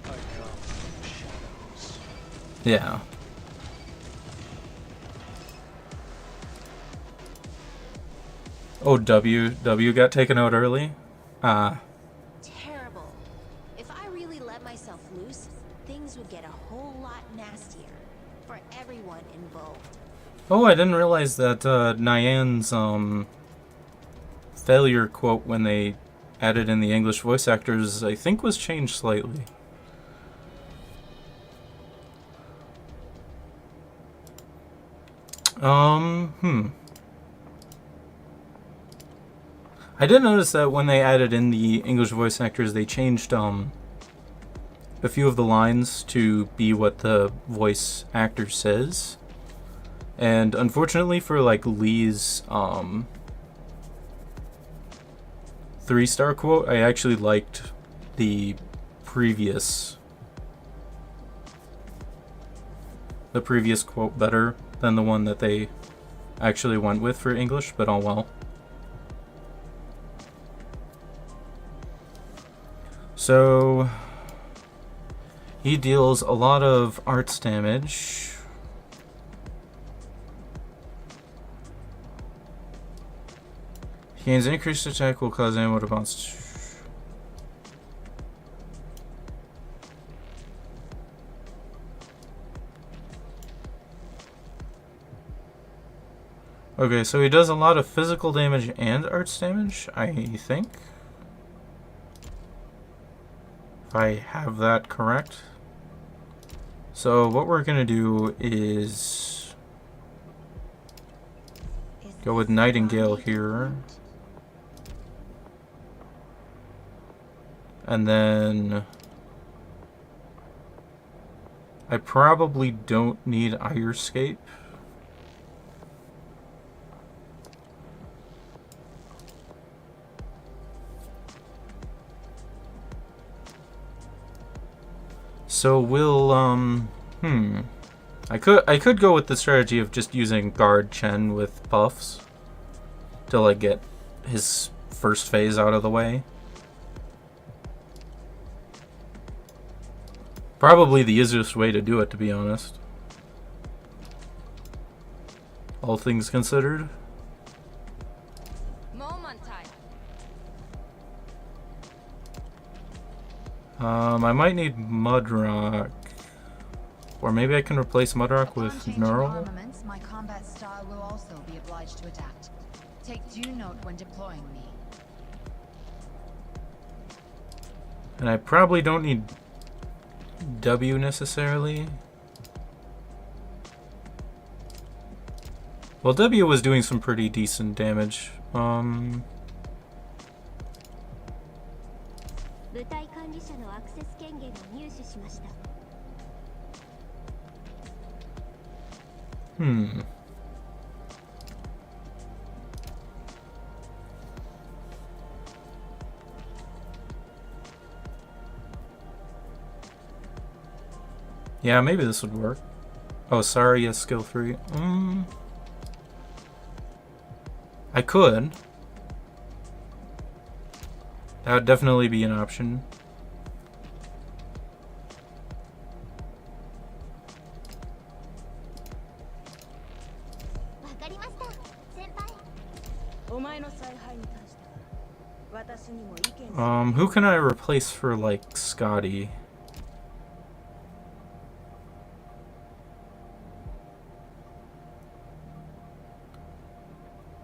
I come from the shadows. Yeah. Oh, W got taken out early? Ah. Terrible. If I really let myself loose, things would get a whole lot nastier for everyone involved. Oh, I didn't realize that Nyan's failure quote when they added in the English voice actors, I think, was changed slightly. I did notice that when they added in the English voice actors, they changed a few of the lines to be what the voice actor says. And unfortunately for like Lee's 3-star quote, I actually liked the previous quote better than the one that they actually went with for English, but oh well. So he deals a lot of arts damage. He gains increased attack will cause ammo to bounce. Okay, so he does a lot of physical damage and arts damage, I think. If I have that correct. So what we're gonna do is go with Nightingale here. And then I probably don't need Irescape. So we'll I could go with the strategy of just using Guard Chen with buffs to like get his first phase out of the way. Probably the easiest way to do it, to be honest. All things considered. Moment time. I might need Mudrock. Or maybe I can replace Mudrock Upon with changing Neural. armaments, my combat style will also be obliged to adapt. Take due note when deploying me. And I probably don't need W necessarily. Well, W was doing some pretty decent damage. 部隊管理者のアクセス権限を入手しました Yeah, maybe this would work. Oh, sorry, yes, skill 3. I could. That would definitely be an option. Who can I replace for, like, Scotty?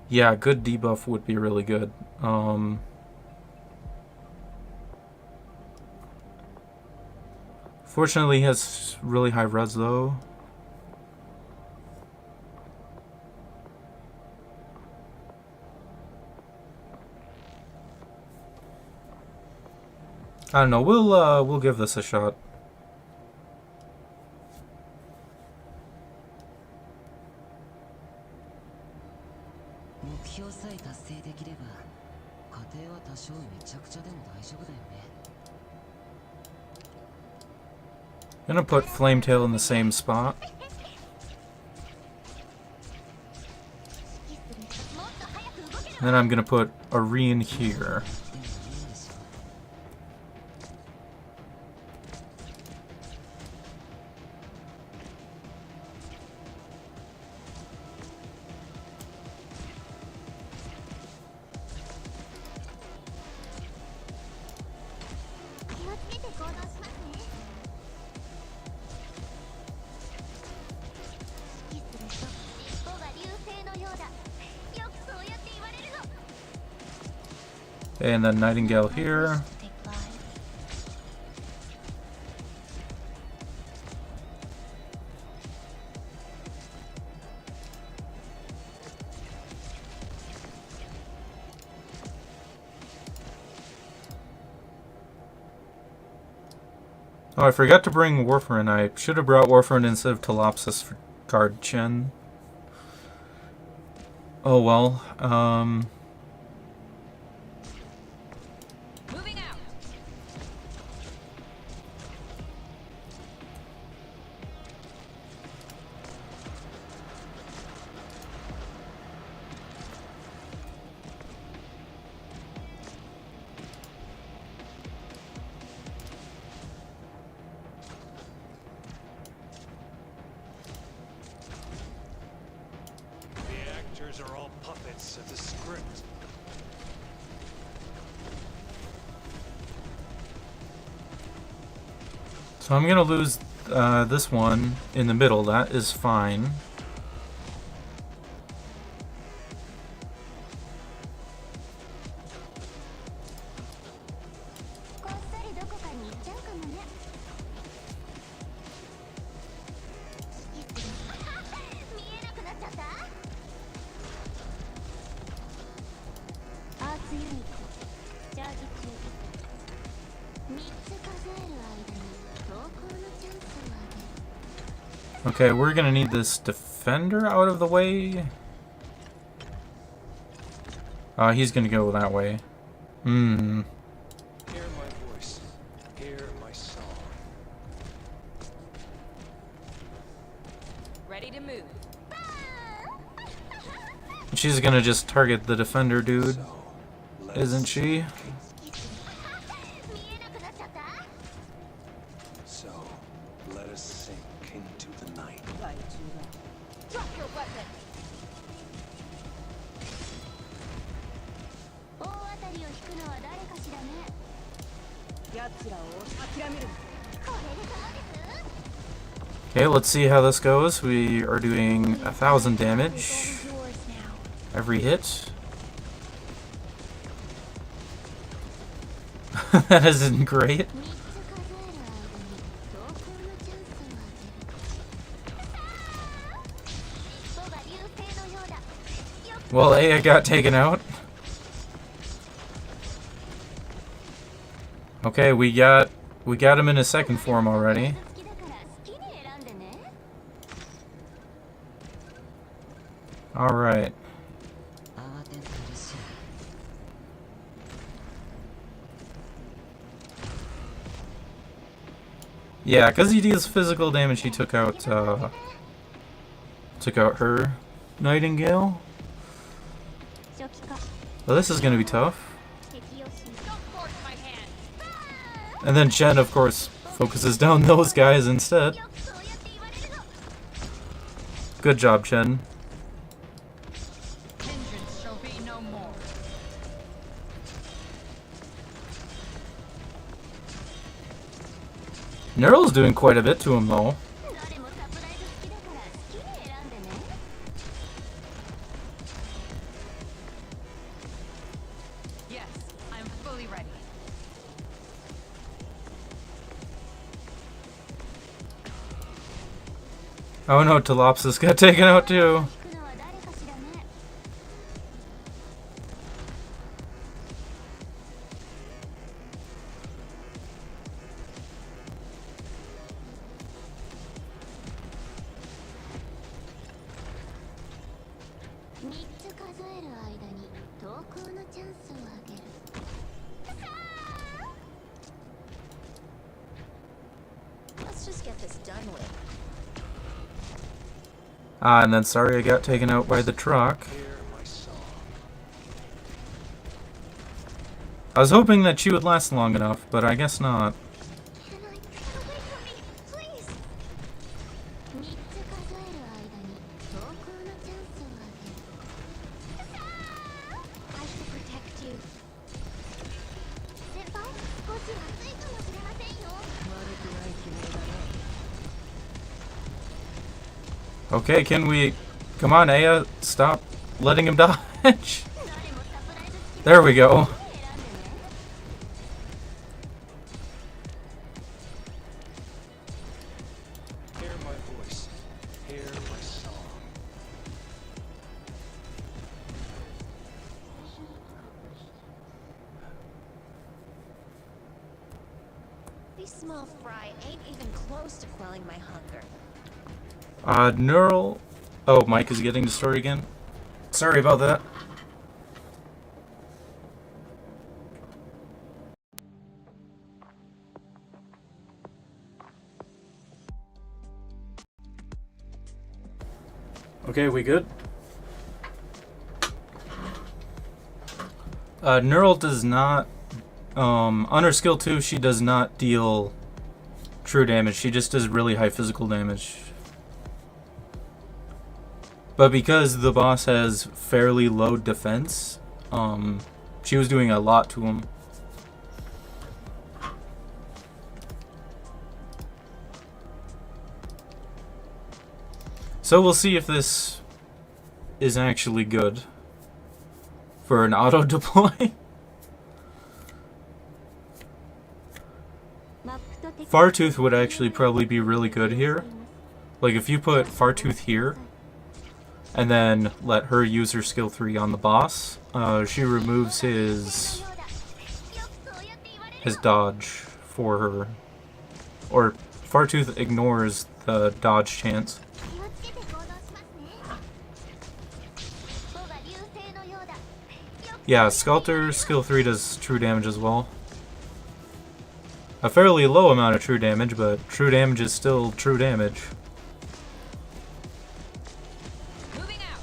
Yeah, good debuff would be really good. Fortunately, he has really high res, though. I don't know. We'll give this a shot. Gonna put Flametail in the same spot. And then I'm gonna put a re in here. And then Nightingale here. Oh, I forgot to bring Warfarin. I should have brought Warfarin instead of Telopsis for guard Chen. Oh well. Moving out. The actors are all puppets of the script. So I'm gonna lose this one in the middle. That is fine. Okay, we're gonna need this defender out of the way. He's gonna go that way. Hear my voice. Hear my song. Ready to move. She's gonna just target the defender dude, So, let isn't us she? sink So, let us sink into the night. Drop your weapon. 大当たりを引くのは誰かしらね。奴らを諦める。これでそうです。 Okay, let's see how this goes. We are doing 1,000 damage every hit. That isn't great. 3つ数える間に投稿のチャンスをあげる。尻尾が流星のようだ。よく Well, Aya got taken out. Okay, we got him in his second form already. 好きだから好きに選んでね。 All right. Yeah, because he deals physical damage, he took out her Nightingale. 初期化。 Well, this is gonna be tough. 敵をし Don't force my hand. And then Chen, of course, focuses down those guys instead. よくそうやって言われるの。 Good job, Chen. Vengeance shall be no more. Neryl's doing quite a bit to him, though. 誰もサプライズ好きだから好きに選んでね。 Yes, I'm fully ready. Oh no, Telopsis got taken out too. 引くのは誰かしらね。 3つ数える間に投稿のチャンスをあげる。 Let's just get this done with. And then sorry I got taken out by the truck. Hear my song. I was hoping that she would last long enough, but I guess not. Can I get away from me, please? 3つ数える間に投稿のチャンスをあげる。I should protect you. 先輩、少し暑いかもしれませんよ。悪くない悲鳴だね。 Okay, can we... Come on, Aya, stop letting him dodge. There we go. Hear my voice. Hear my song. These small fry ain't even close to quelling my hunger. Neural... Oh, Mike is getting destroyed again. Sorry about that. Okay, we good? Neural does not... on her skill 2, she does not deal true damage. She just does really high physical damage. But because the boss has fairly low defense, she was doing a lot to him. So we'll see if this is actually good for an auto deploy. Fartooth would actually probably be really good here. Like if you put Fartooth here and then let her use her skill 3 on the boss, she removes his dodge for her. Or Fartooth ignores the dodge chance. Yeah, Sculptor skill 3 does true damage as well. A fairly low amount of true damage, but true damage is still true damage. Moving out.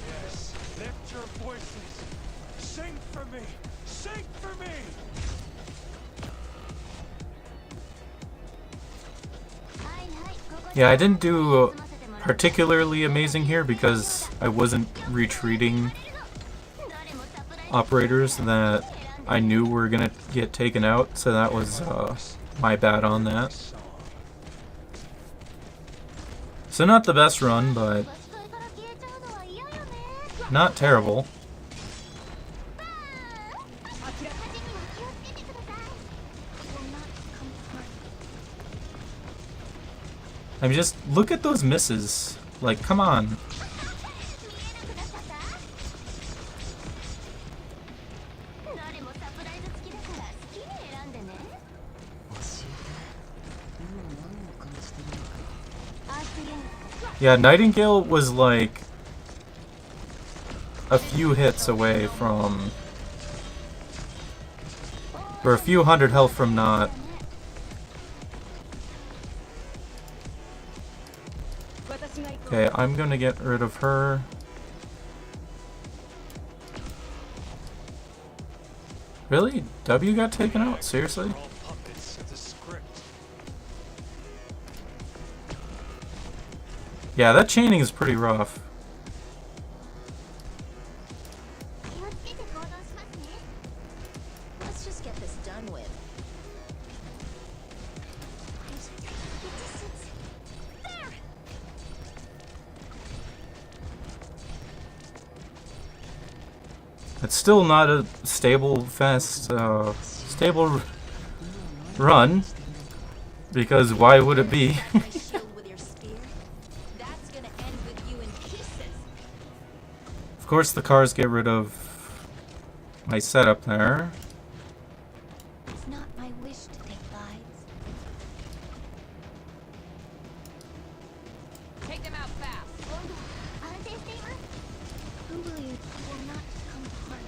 Yes, lift your voices. Sing for me. Sing for me. Yeah, I didn't do particularly amazing here because I wasn't retreating operators that I knew were gonna get taken out, so that was my bad on that. So not the best run, but not terrible. I mean, just look at those misses. Like, come on. Yeah, Nightingale was like a few hits away from, or a few hundred health from not. Okay, I'm gonna get rid of her. Really? W got taken out? Seriously? All puppets of the script. Yeah, that chaining is pretty rough. Let's just get this done with. It's still not a stable, fast, stable run. Because why would it be? My shield with your spear? That's gonna end with you in pieces. Of course the cars get rid of my setup there. It's not my wish to take lives. Take them out fast. 安定しています。Who will you will not come apart.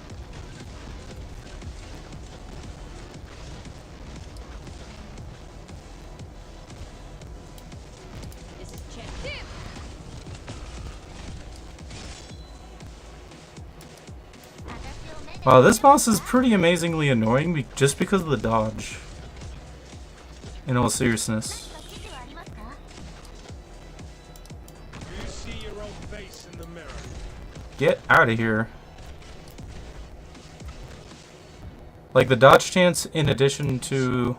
Wow, this boss is pretty amazingly annoying just because of the dodge. In all seriousness. You see your own face in the mirror. Get out of here. Like, the dodge chance, in addition to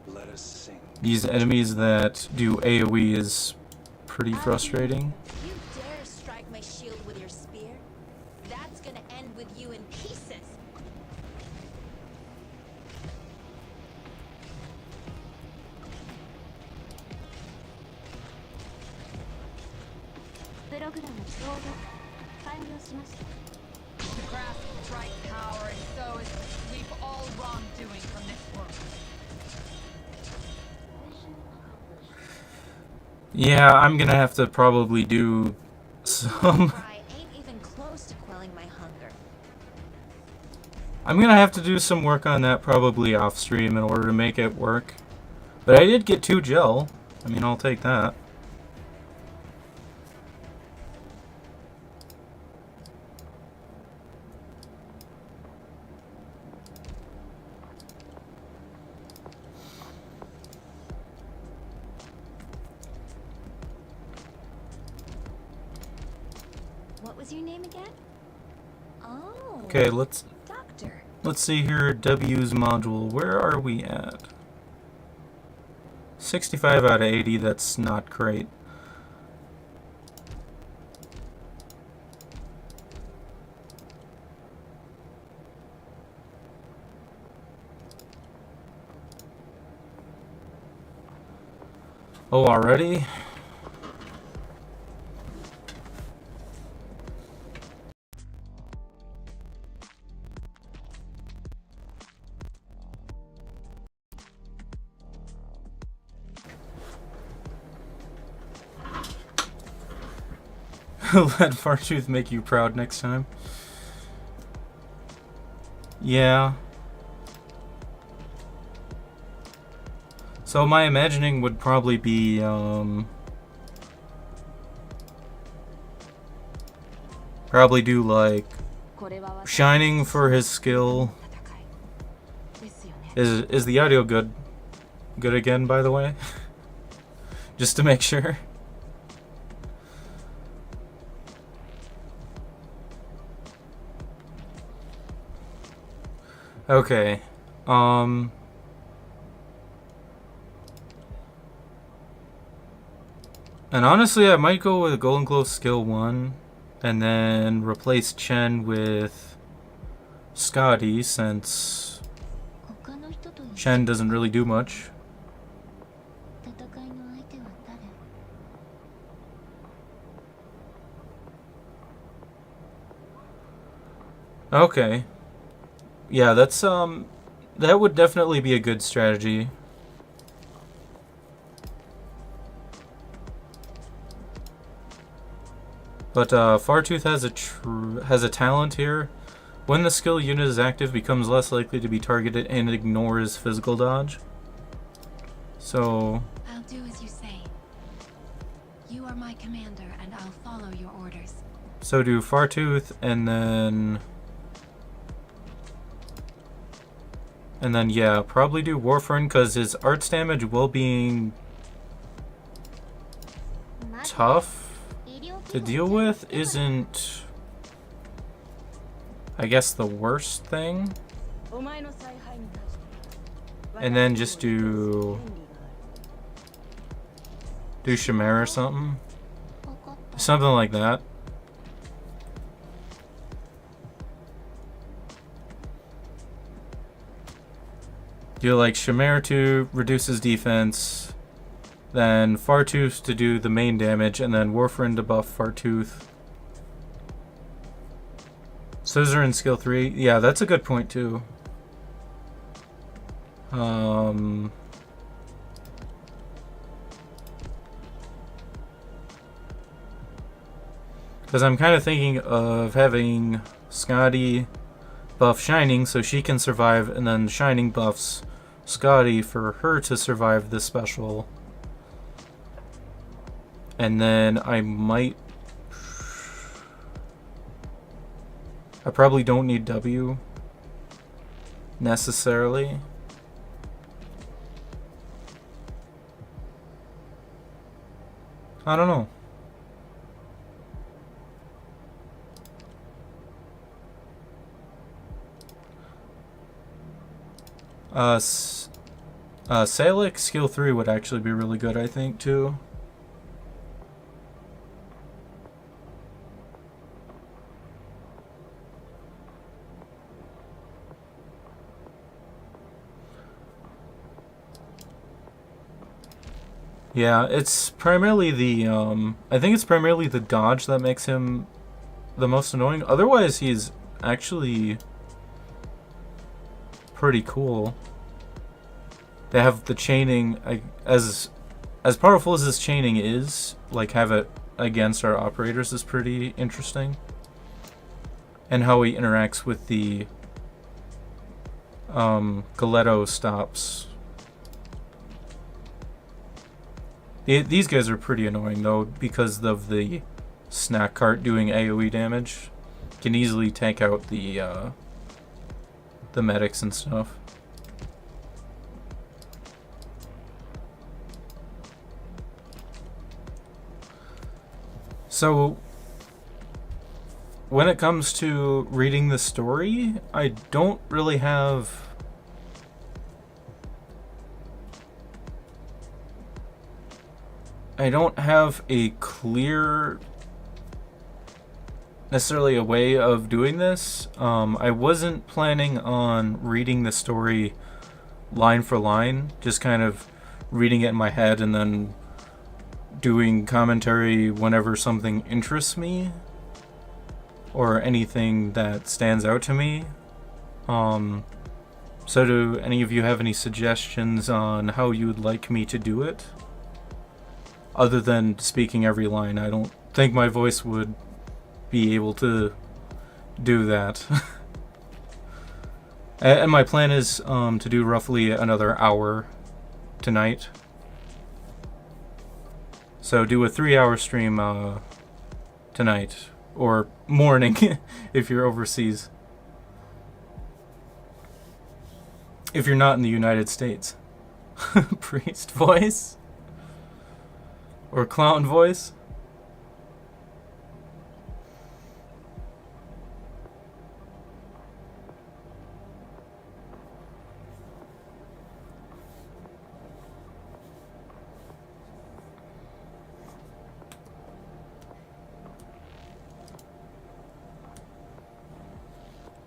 Let us sing. these enemies that do AoE, is pretty frustrating. You dare strike my shield with your spear? That's gonna end with you in pieces. Grasp strike power, and so is to sweep all wrongdoing from this world. Yeah, I'm gonna have to probably do some... I ain't even close to quelling my hunger. I'm gonna have to do some work on that probably off stream in order to make it work. But I did get 2 gel. I mean, I'll take that. What was your name again? Oh. Okay, let's Doctor. see here. W's module. Where are we at? 65 out of 80. That's not great. Oh, already? Let Fartooth make you proud next time. Yeah. So my imagining would probably be, probably do like Shining for his skill. Is the audio good? Good again, by the way? Just to make sure. Okay. And honestly, I might go with Golden Glow Skill 1 and then replace Chen with Scotty, since Chen doesn't really do much. Okay. Yeah, that's that would definitely be a good strategy. But Fartooth has a talent here. When the skill unit is active, becomes less likely to be targeted and ignores physical dodge. So I'll do as you say. You are my commander, and I'll follow your orders. so do Fartooth, and then yeah, probably do Warfern, because his arts damage, while being tough to deal with, isn't, I guess, the worst thing. And then just do Chimera or something like that. Do like Chimera to reduce his defense, then Fartooth to do the main damage, and then Warfren to buff Fartooth. Scissor in skill 3. Yeah, that's a good point too. Because I'm kind of thinking of having Scotty buff Shining so she can survive, and then Shining buffs Scotty for her to survive this special. And then I probably don't need W necessarily. I don't know. Salic skill 3 would actually be really good, I think, too. Yeah, it's primarily the, I think it's primarily the dodge that makes him the most annoying. Otherwise, he's actually pretty cool. They have the chaining, as powerful as this chaining is, like, have it against our operators is pretty interesting. And how he interacts with the, Galetto stops. These guys are pretty annoying, though, because of the snack cart doing AoE damage. Can easily take out the medics and stuff. So, when it comes to reading the story, I don't really have... I don't have a clear, necessarily a way of doing this. I wasn't planning on reading the story line for line, just kind of reading it in my head and then doing commentary whenever something interests me or anything that stands out to me. So do any of you have any suggestions on how you would like me to do it? Other than speaking every line, I don't think my voice would be able to do that. And my plan is to do roughly another hour tonight. So do a 3-hour stream tonight, or morning if you're overseas. If you're not in the United States. Priest voice? Or clown voice?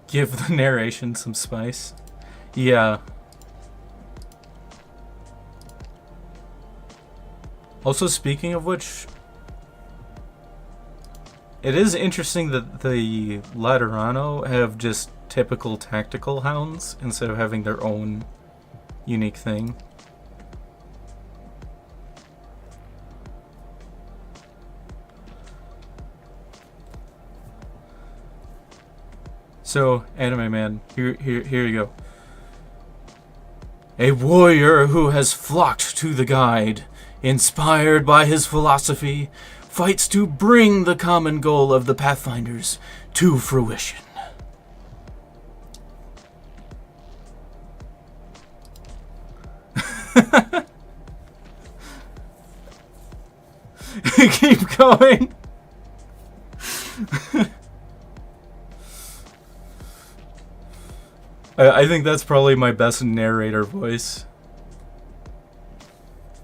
Give the narration some spice. Yeah. Also, speaking of which, it is interesting that the Laterano have just typical tactical hounds instead of having their own unique thing. So, Anime Man, here you go. A warrior who has flocked to the guide, inspired by his philosophy, fights to bring the common goal of the Pathfinders to fruition. Keep going. I think that's probably my best narrator voice.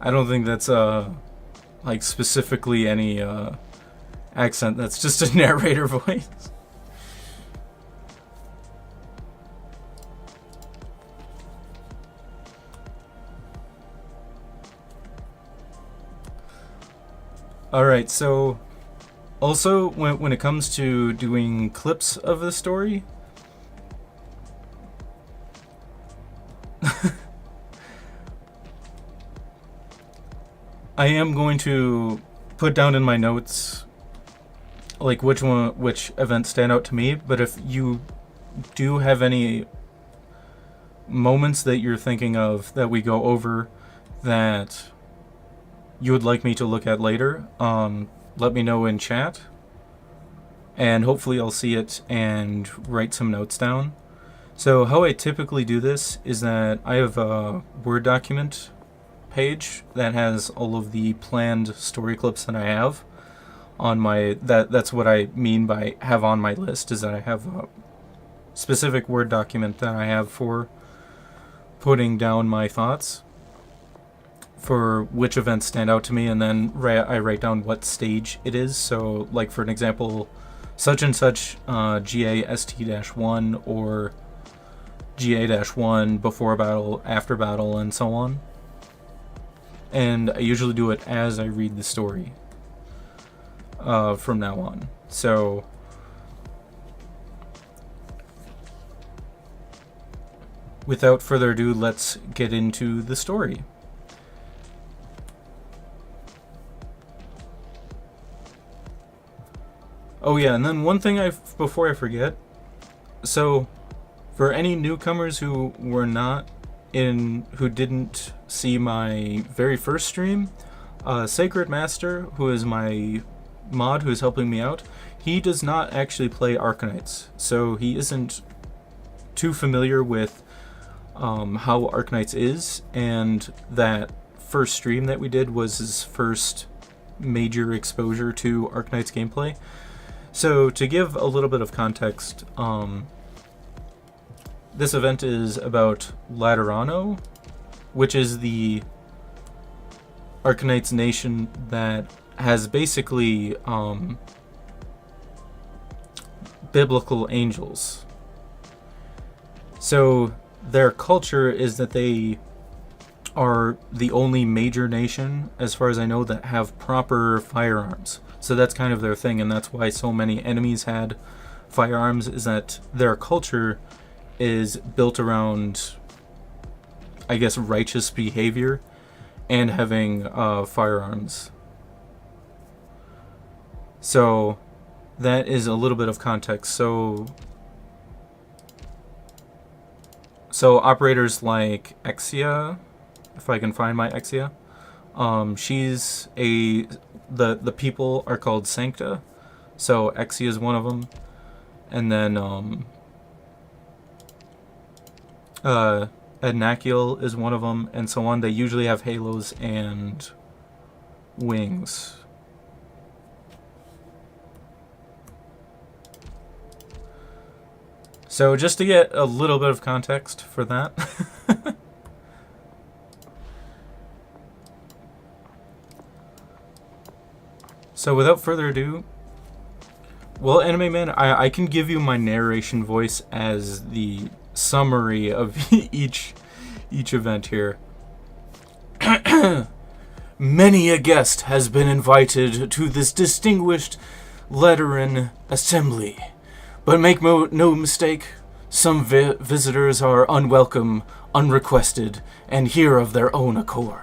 I don't think that's like specifically any accent. That's just a narrator voice. Alright, so also when it comes to doing clips of the story, I am going to put down in my notes like which events stand out to me, but if you do have any moments that you're thinking of that we go over that you would like me to look at later, let me know in chat, and hopefully I'll see it and write some notes down. So how I typically do this is that I have a Word document page that has all of the planned story clips that I have on my, that's what I mean by have on my list, is that I have a specific Word document that I have for putting down my thoughts for which events stand out to me, and then I write down what stage it is. So like for an example, such and such GA-ST-1 or GA-1 before battle, after battle, and so on. And I usually do it as I read the story from now on. So without further ado, let's get into the story. Oh yeah, and then one thing before I forget, so for any newcomers who didn't see my very first stream, Sacred Master, who is my mod who is helping me out, he does not actually play Arknights, so he isn't too familiar with how Arknights is, and that first stream that we did was his first major exposure to Arknights gameplay. So to give a little bit of context, this event is about Laterano, which is the Arknights nation that has basically biblical angels. So their culture is that they are the only major nation, as far as I know, that have proper firearms. So that's kind of their thing, and that's why so many enemies had firearms, is that their culture is built around, I guess, righteous behavior and having firearms. So that is a little bit of context. So operators like Exia, if I can find my Exia, she's the people are called Sancta, so Exia is one of them, and then Adnakiel is one of them, and so on. They usually have halos and wings. So just to get a little bit of context for that. So without further ado, well, Anime Man, I can give you my narration voice as the summary of each event here. Many a guest has been invited to this distinguished Lateran assembly, but make no mistake, some visitors are unwelcome, unrequested, and here of their own accord.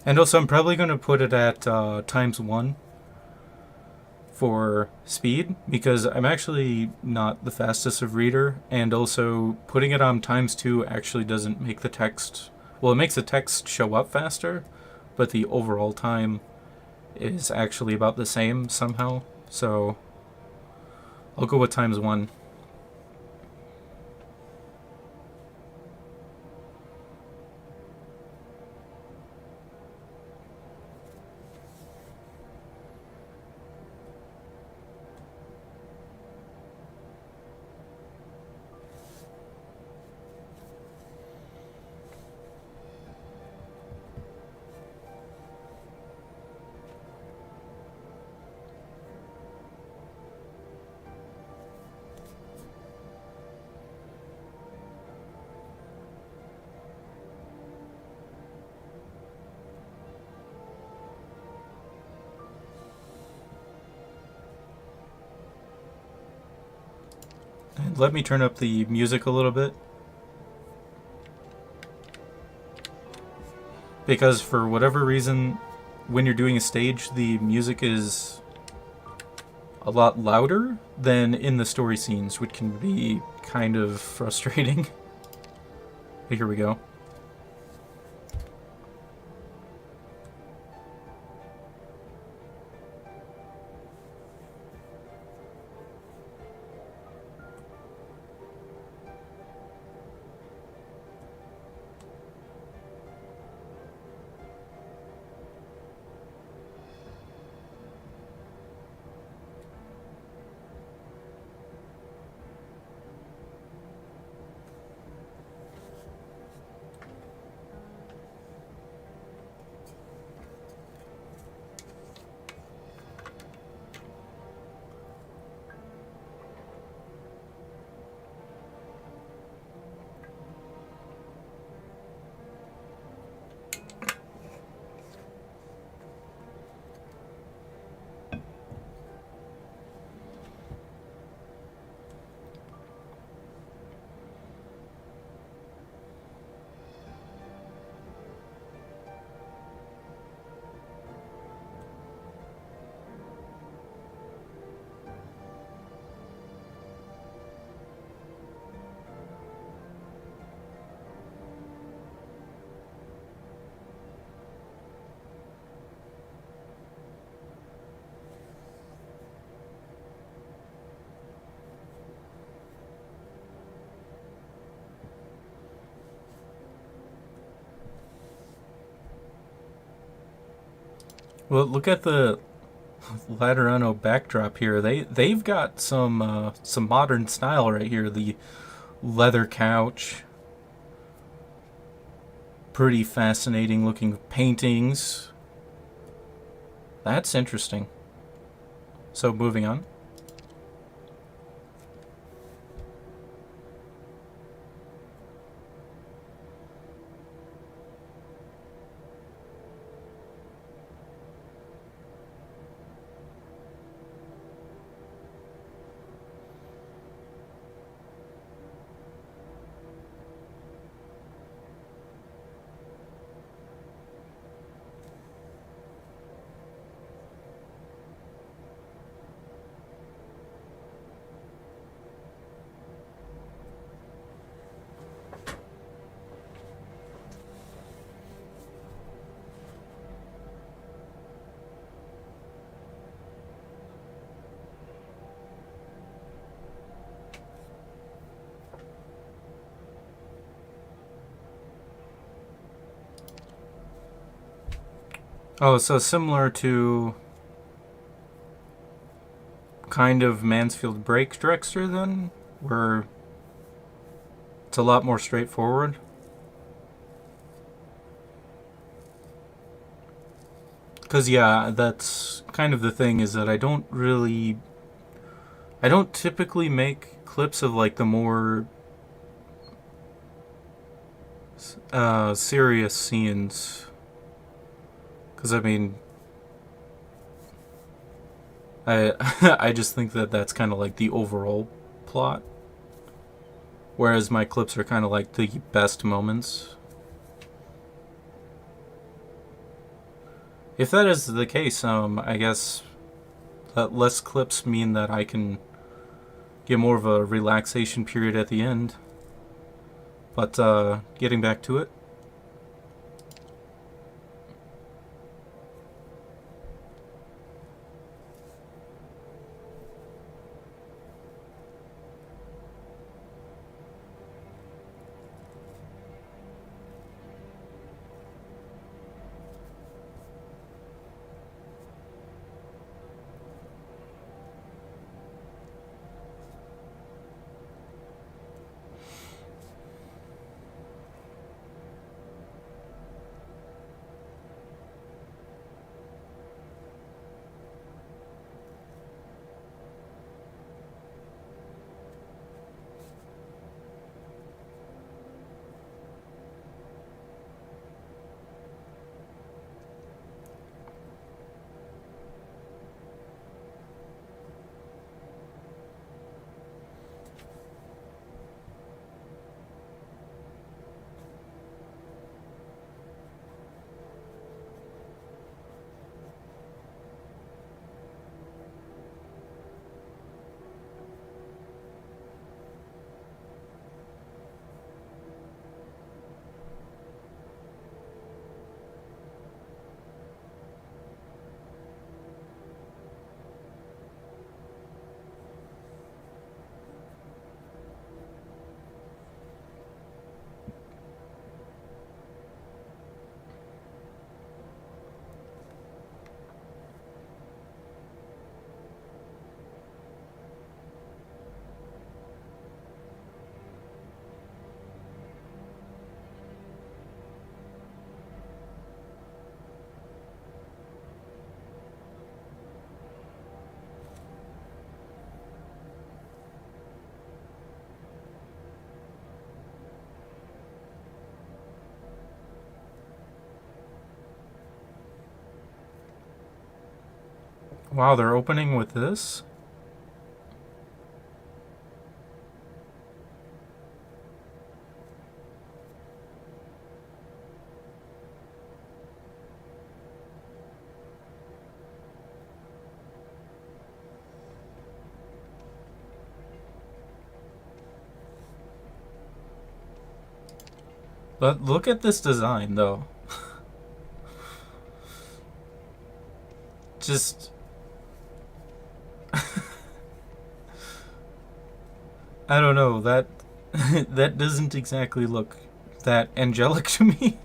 And also, I'm probably going to put it at ×1 for speed, because I'm actually not the fastest of reader, and also putting it on ×2 actually doesn't make the text... Well, it makes the text show up faster, but the overall time is actually about the same somehow, so I'll go with ×1. And let me turn up the music a little bit, because for whatever reason, when you're doing a stage, the music is a lot louder than in the story scenes, which can be kind of frustrating. But here we go. Well, look at the Laterano backdrop here. They've got some modern style right here. The leather couch, pretty fascinating looking paintings. That's interesting. So moving on. Oh, so similar to kind of Mansfield Break Drexter then, where it's a lot more straightforward. Because, yeah, that's kind of the thing, is that I don't typically make clips of, like, the more serious scenes. Because, I mean, I just think that that's kind of like the overall plot. Whereas my clips are kind of like the best moments. If that is the case, I guess that less clips mean that I can get more of a relaxation period at the end. But, getting back to it. Wow, they're opening with this? But look at this design, though. Just... I don't know, that... that doesn't exactly look that angelic to me.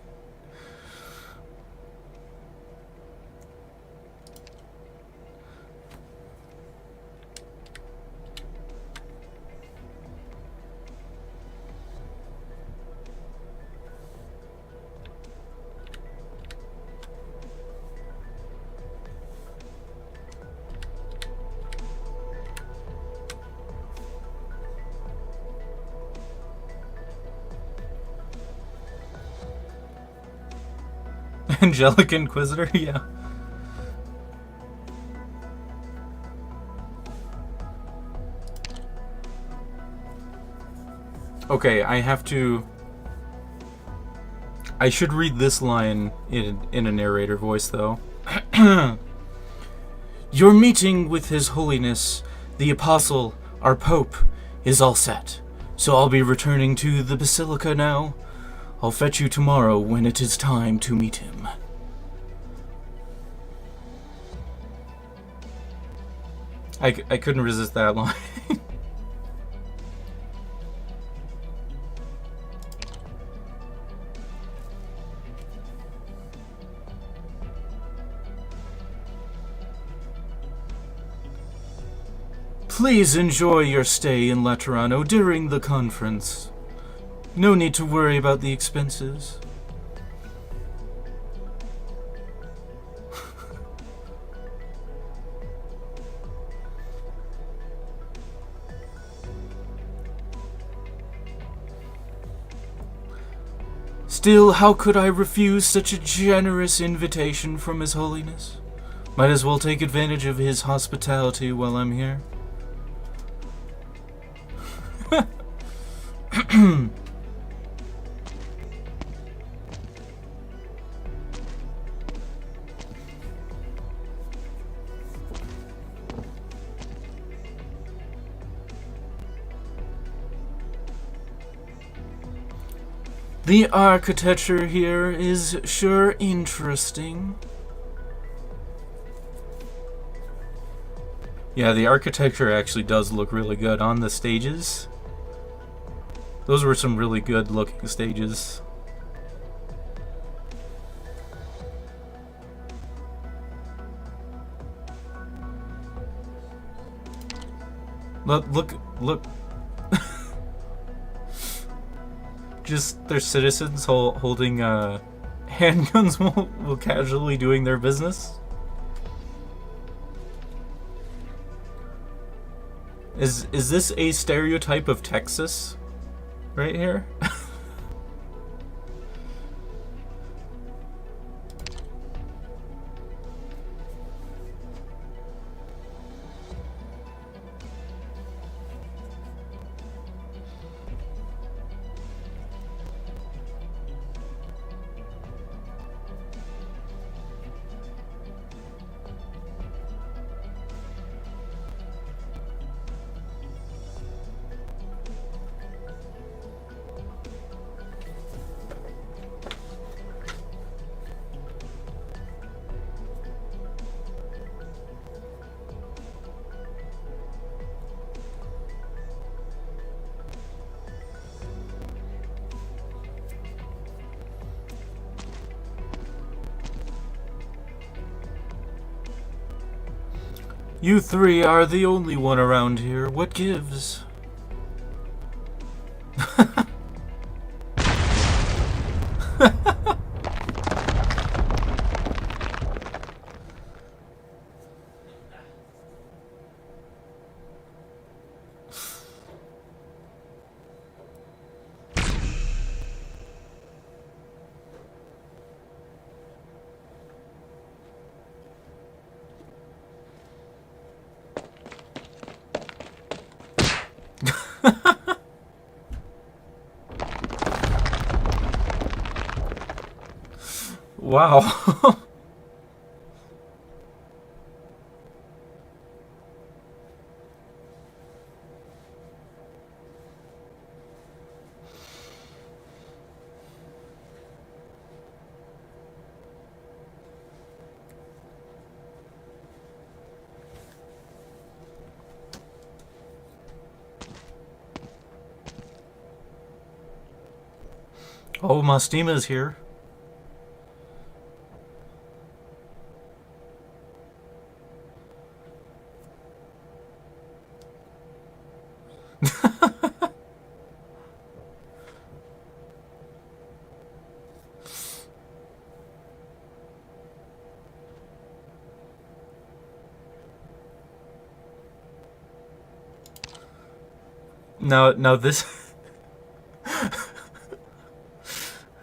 Angelic Inquisitor, yeah. Okay, I have to... I should read this line in a narrator voice, though. Your meeting with His Holiness, the Apostle, our Pope, is all set. So I'll be returning to the Basilica now. I'll fetch you tomorrow when it is time to meet him. I couldn't resist that line. Please enjoy your stay in Laterano during the conference. No need to worry about the expenses. Still, how could I refuse such a generous invitation from His Holiness? Might as well take advantage of his hospitality while I'm here. The architecture here is sure interesting. Yeah, the architecture actually does look really good on the stages. Those were some really good looking stages. Look. Just their citizens holding handguns while casually doing their business. Is this a stereotype of Texas right here? You three are the only one around here. What gives? Wow. Oh, Mastima's here. Now this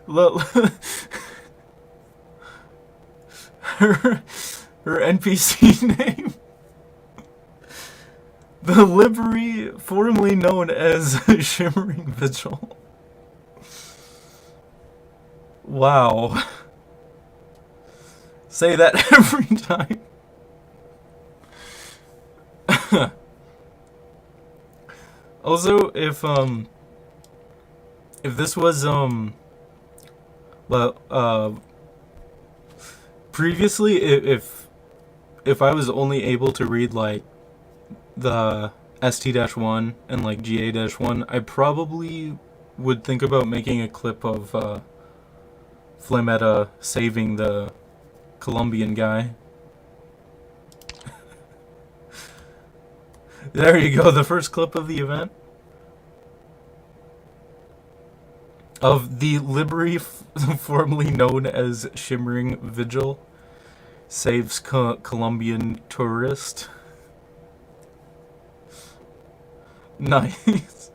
Look, her NPC name, the livery formerly known as Shimmering Vigil. Wow. Say that every time. Also, if this was well, previously, if I was only able to read like the ST-1 and like GA-1, I probably would think about making a clip of Flametta saving the Colombian guy. There you go, the first clip of the event. Of the livery formerly known as Shimmering Vigil saves Colombian tourist. Nice.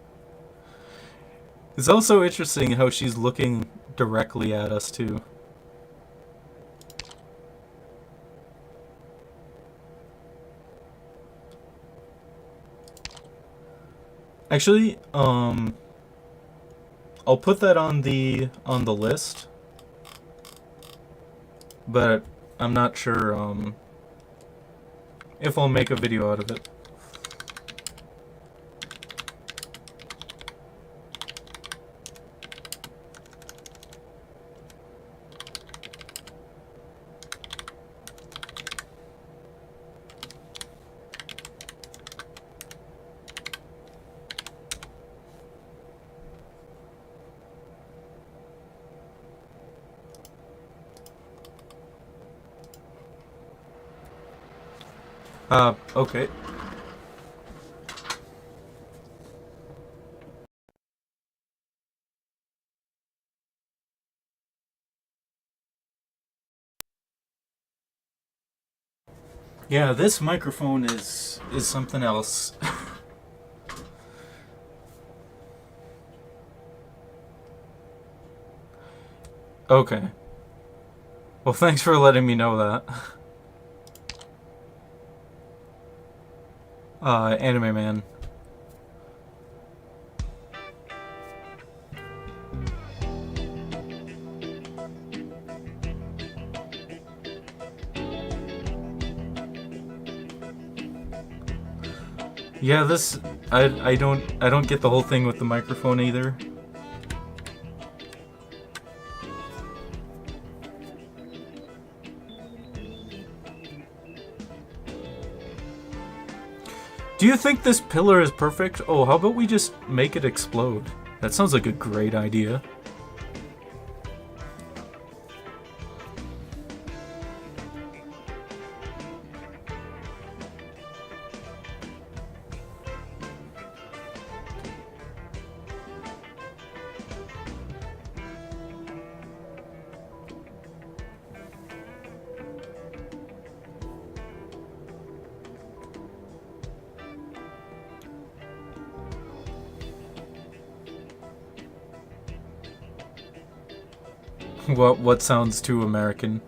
It's also interesting how she's looking directly at us too. Actually, I'll put that on the list, but I'm not sure if I'll make a video out of it. Okay. Yeah, this microphone is something else. Okay. Well, thanks for letting me know that. Anime Man. Yeah, this I don't get the whole thing with the microphone either. Do you think this pillar is perfect? Oh, how about we just make it explode? That sounds like a great idea. What sounds too American?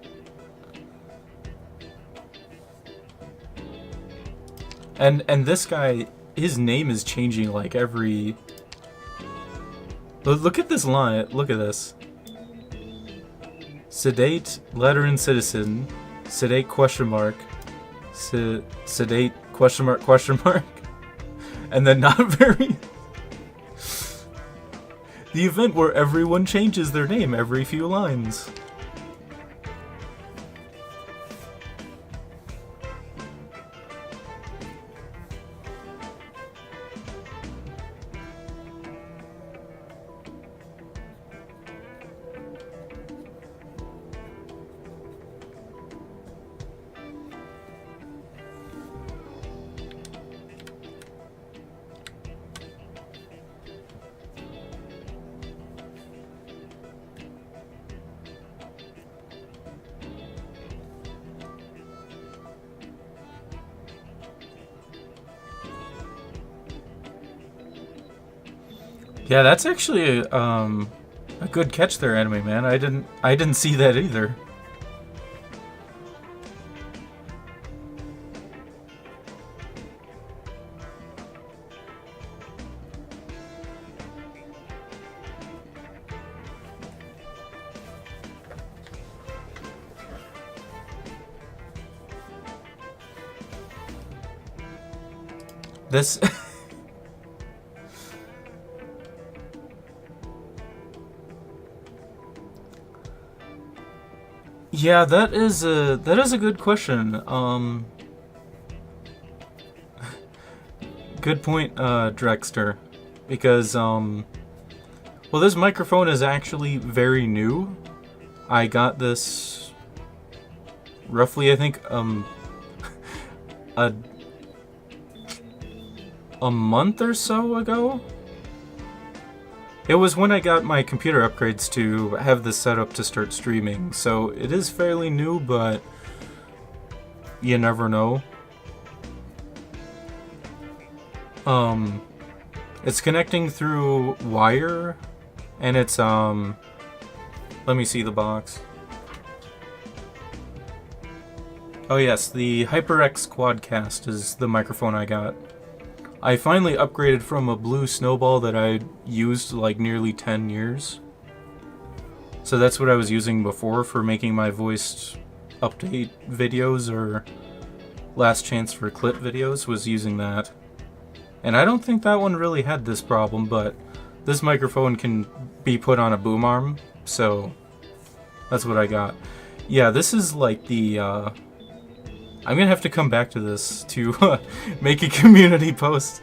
And this guy, his name is changing like every... Look at this line. Look at this. sedate Lateran citizen, sedate question mark, sedate question mark, and then not very. The event where everyone changes their name every few lines. Yeah, that's actually a good catch there, Anime Man. I didn't see that either. This Yeah, that is a good question. Good point, Drexter, because well, this microphone is actually very new. I got this roughly, I think, a month or so ago. It was when I got my computer upgrades to have this set up to start streaming, so it is fairly new, but you never know. It's connecting through wire, and it's, let me see the box. Oh yes, the HyperX Quadcast is the microphone I got. I finally upgraded from a blue snowball that I used like nearly 10 years. So that's what I was using before for making my voice update videos or last chance for clip videos, was using that. And I don't think that one really had this problem, but this microphone can be put on a boom arm, so that's what I got. Yeah, this is like the, I'm gonna have to come back to this to make a community post.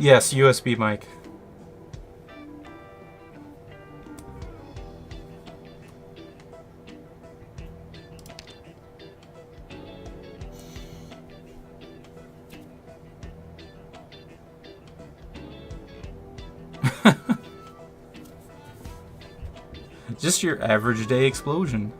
Yes, USB mic. Just your average day explosion.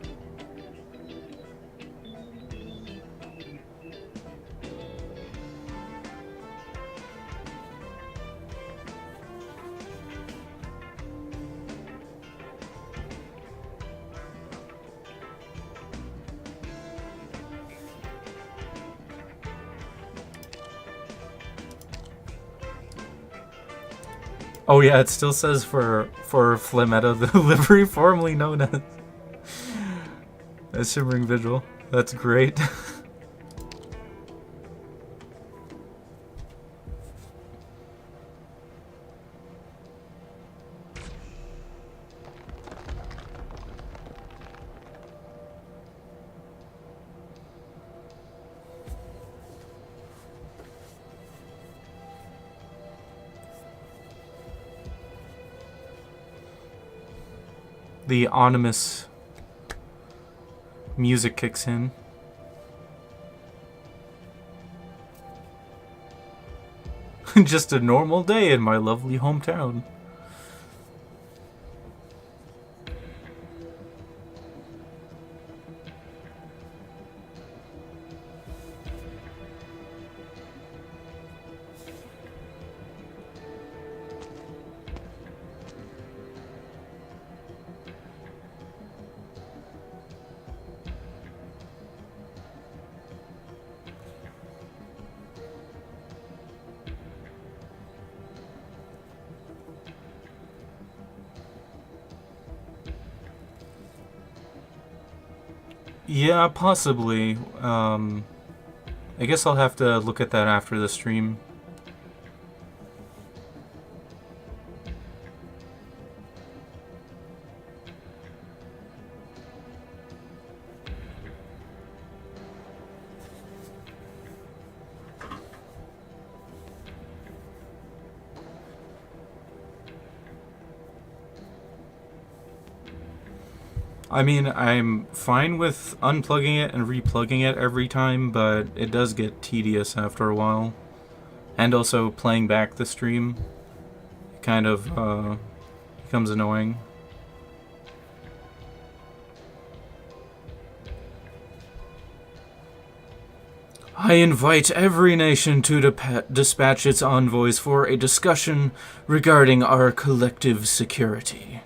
Oh yeah, it still says for Flametta, the livery formerly known as Shimmering Vigil. That's great. The ominous music kicks in. Just a normal day in my lovely hometown. Yeah, possibly. I guess I'll have to look at that after the stream. I mean, I'm fine with unplugging it and replugging it every time, but it does get tedious after a while. And also playing back the stream kind of becomes annoying. I invite every nation to dispatch its envoys for a discussion regarding our collective security.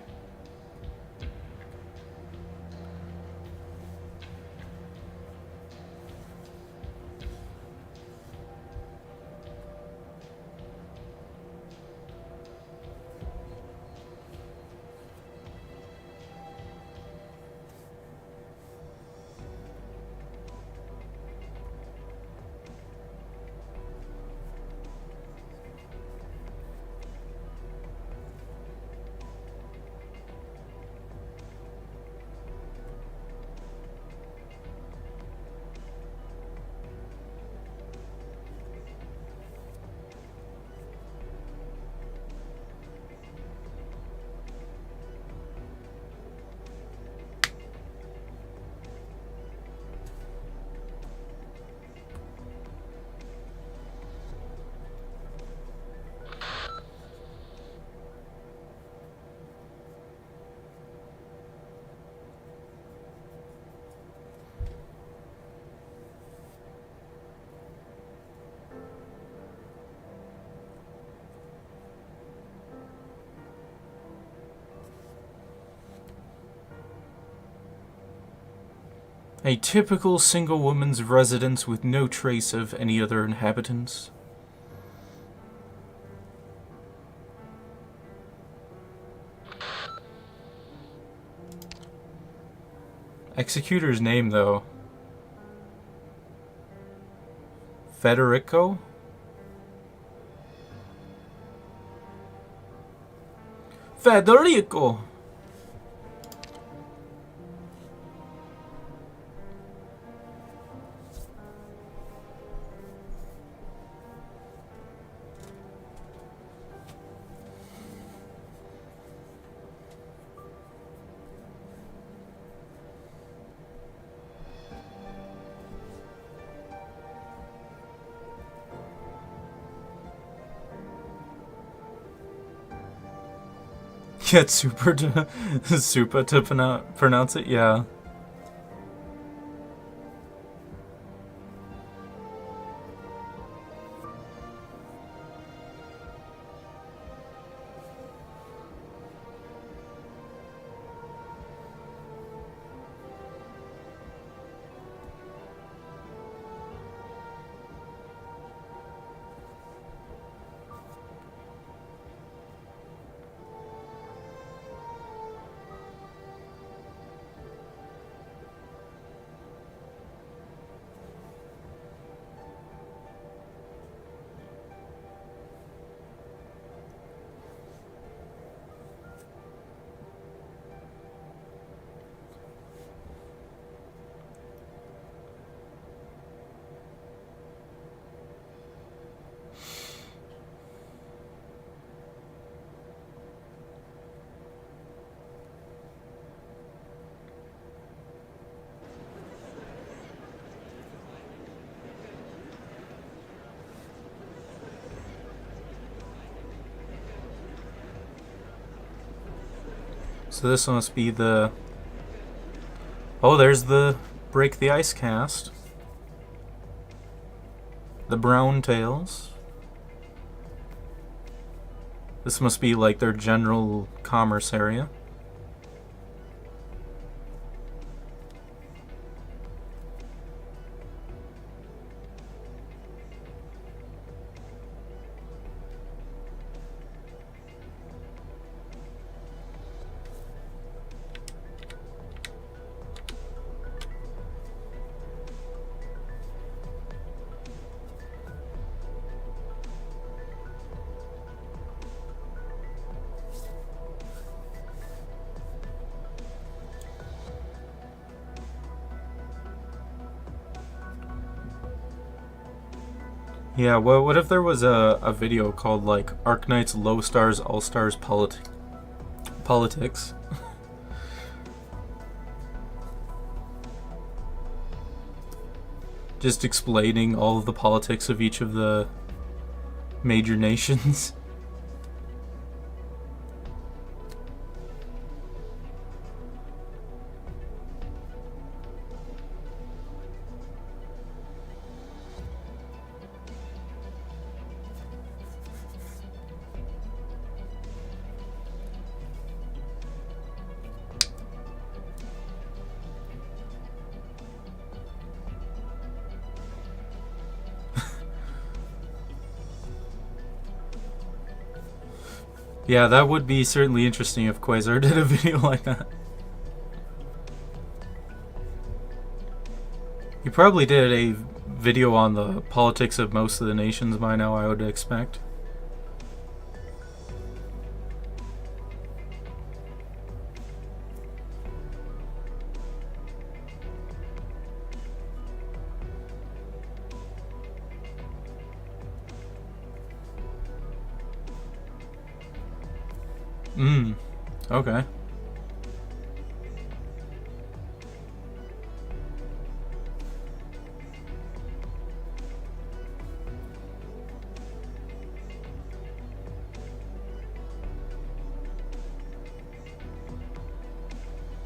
A typical single woman's residence with no trace of any other inhabitants. Executor's name, though. Federico? Federico! Get super to pronounce it, yeah. So this must be the... Oh, there's the Break the Ice cast. The Brown Tails. This must be like their general commerce area. Yeah, well, what if there was a video called, like, Arknights, Low Stars, All Stars, Politics? Just explaining all of the politics of each of the major nations. Yeah, that would be certainly interesting if Quasar did a video like that. He probably did a video on the politics of most of the nations by now, I would expect. Okay.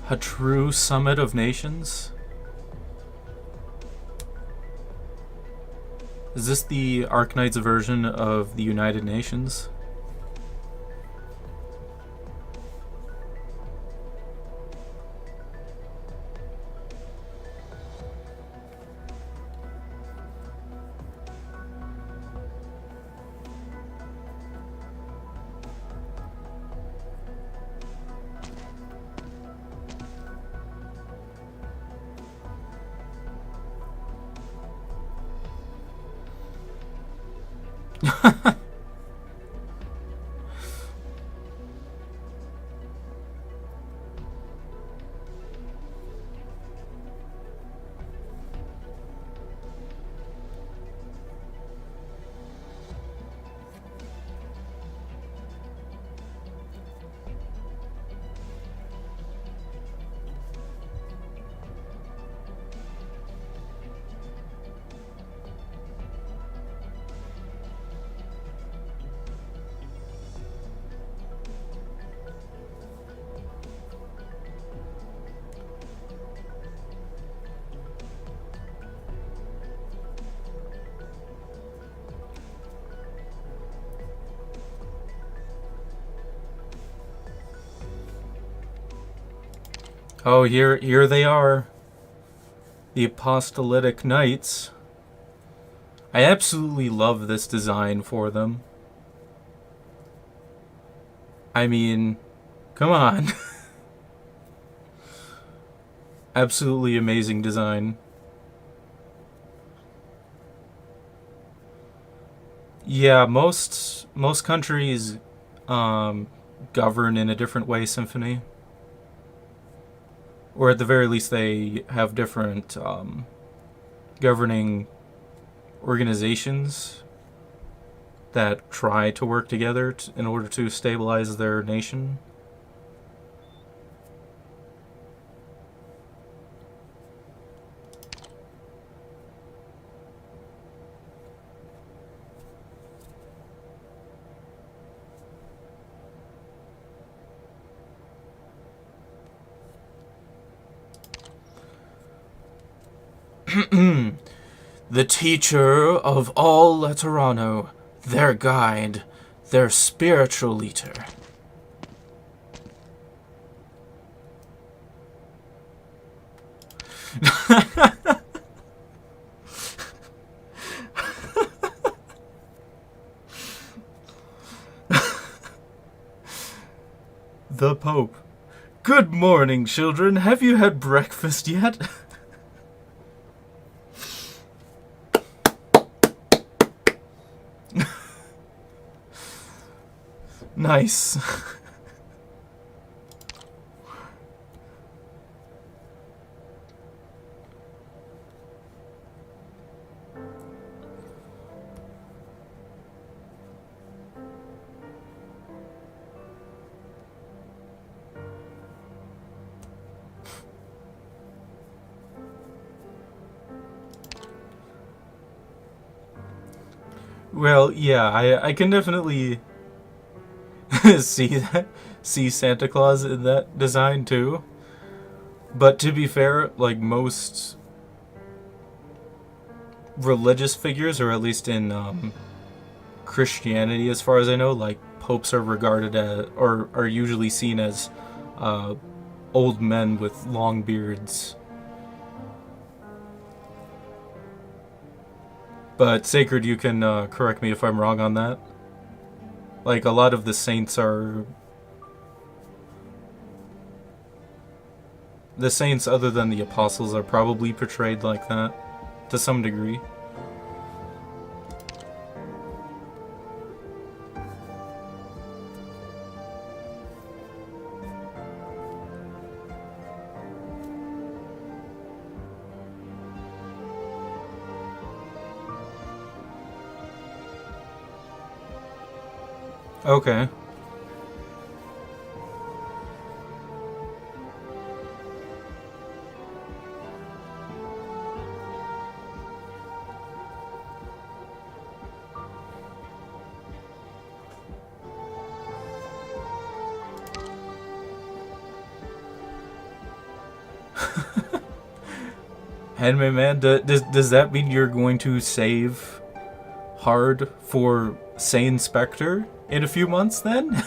A true summit of nations? Is this the Arknights version of the United Nations? Oh, here they are. The Apostolic Knights. I absolutely love this design for them. I mean, come on. Absolutely amazing design. Yeah, most countries govern in a different way, Symphony. Or at the very least, they have different governing organizations that try to work together in order to stabilize their nation. The teacher of all Laterano, their guide, their spiritual leader. The Pope. Good morning, children. Have you had breakfast yet? Nice. Well, yeah, I can definitely see Santa Claus in that design too. But to be fair, like most religious figures, or at least in Christianity, as far as I know, like popes are regarded as, or are usually seen as, old men with long beards. But Sacred, you can correct me if I'm wrong on that. Like, a lot of the saints are... The saints, other than the apostles, are probably portrayed like that, to some degree. Okay. Anime man, does that mean you're going to save hard for Sane Spectre in a few months then?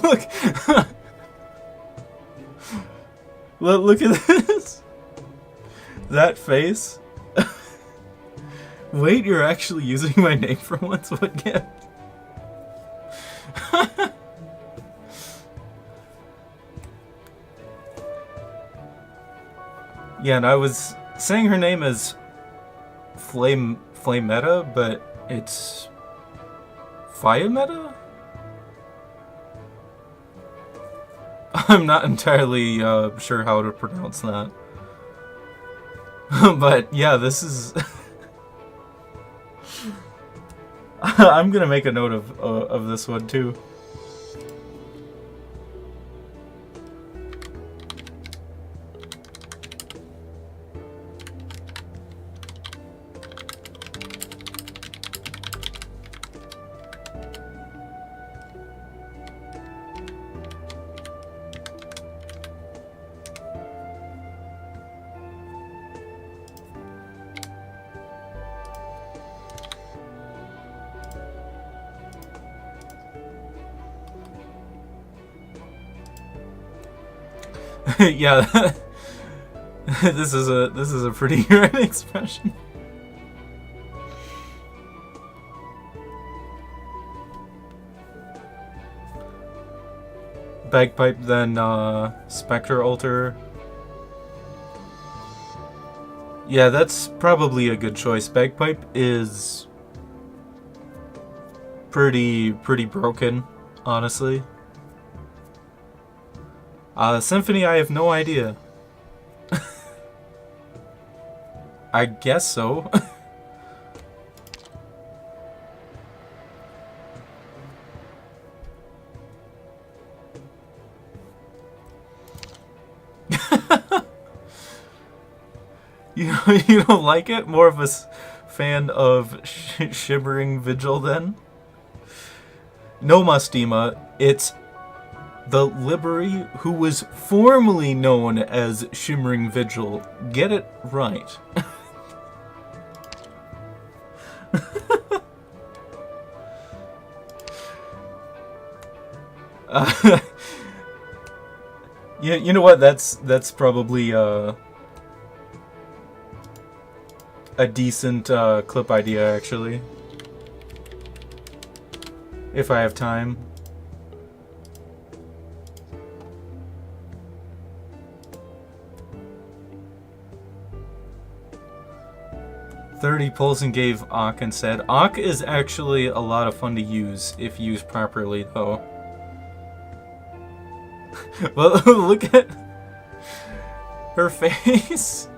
Look! Look at this! That face? Wait, you're actually using my name for once? What gift? Yeah, and I was saying her name as Flametta, but it's Fiametta? I'm not entirely sure how to pronounce that. But yeah, this is... I'm gonna make a note of this one too. Yeah, this is a pretty right expression. Bagpipe, then Spectre Altar. Yeah, that's probably a good choice. Bagpipe is pretty broken, honestly. Symphony, I have no idea. I guess so. You don't like it? More of a fan of Shimmering Vigil then? No, Mustima, it's the Liberi who was formerly known as Shimmering Vigil. Get it right. Yeah, you know what? That's probably a decent clip idea, actually. If I have time. 30 pulls and gave Ak and said, Ak is actually a lot of fun to use if used properly, though. Well, look at her face.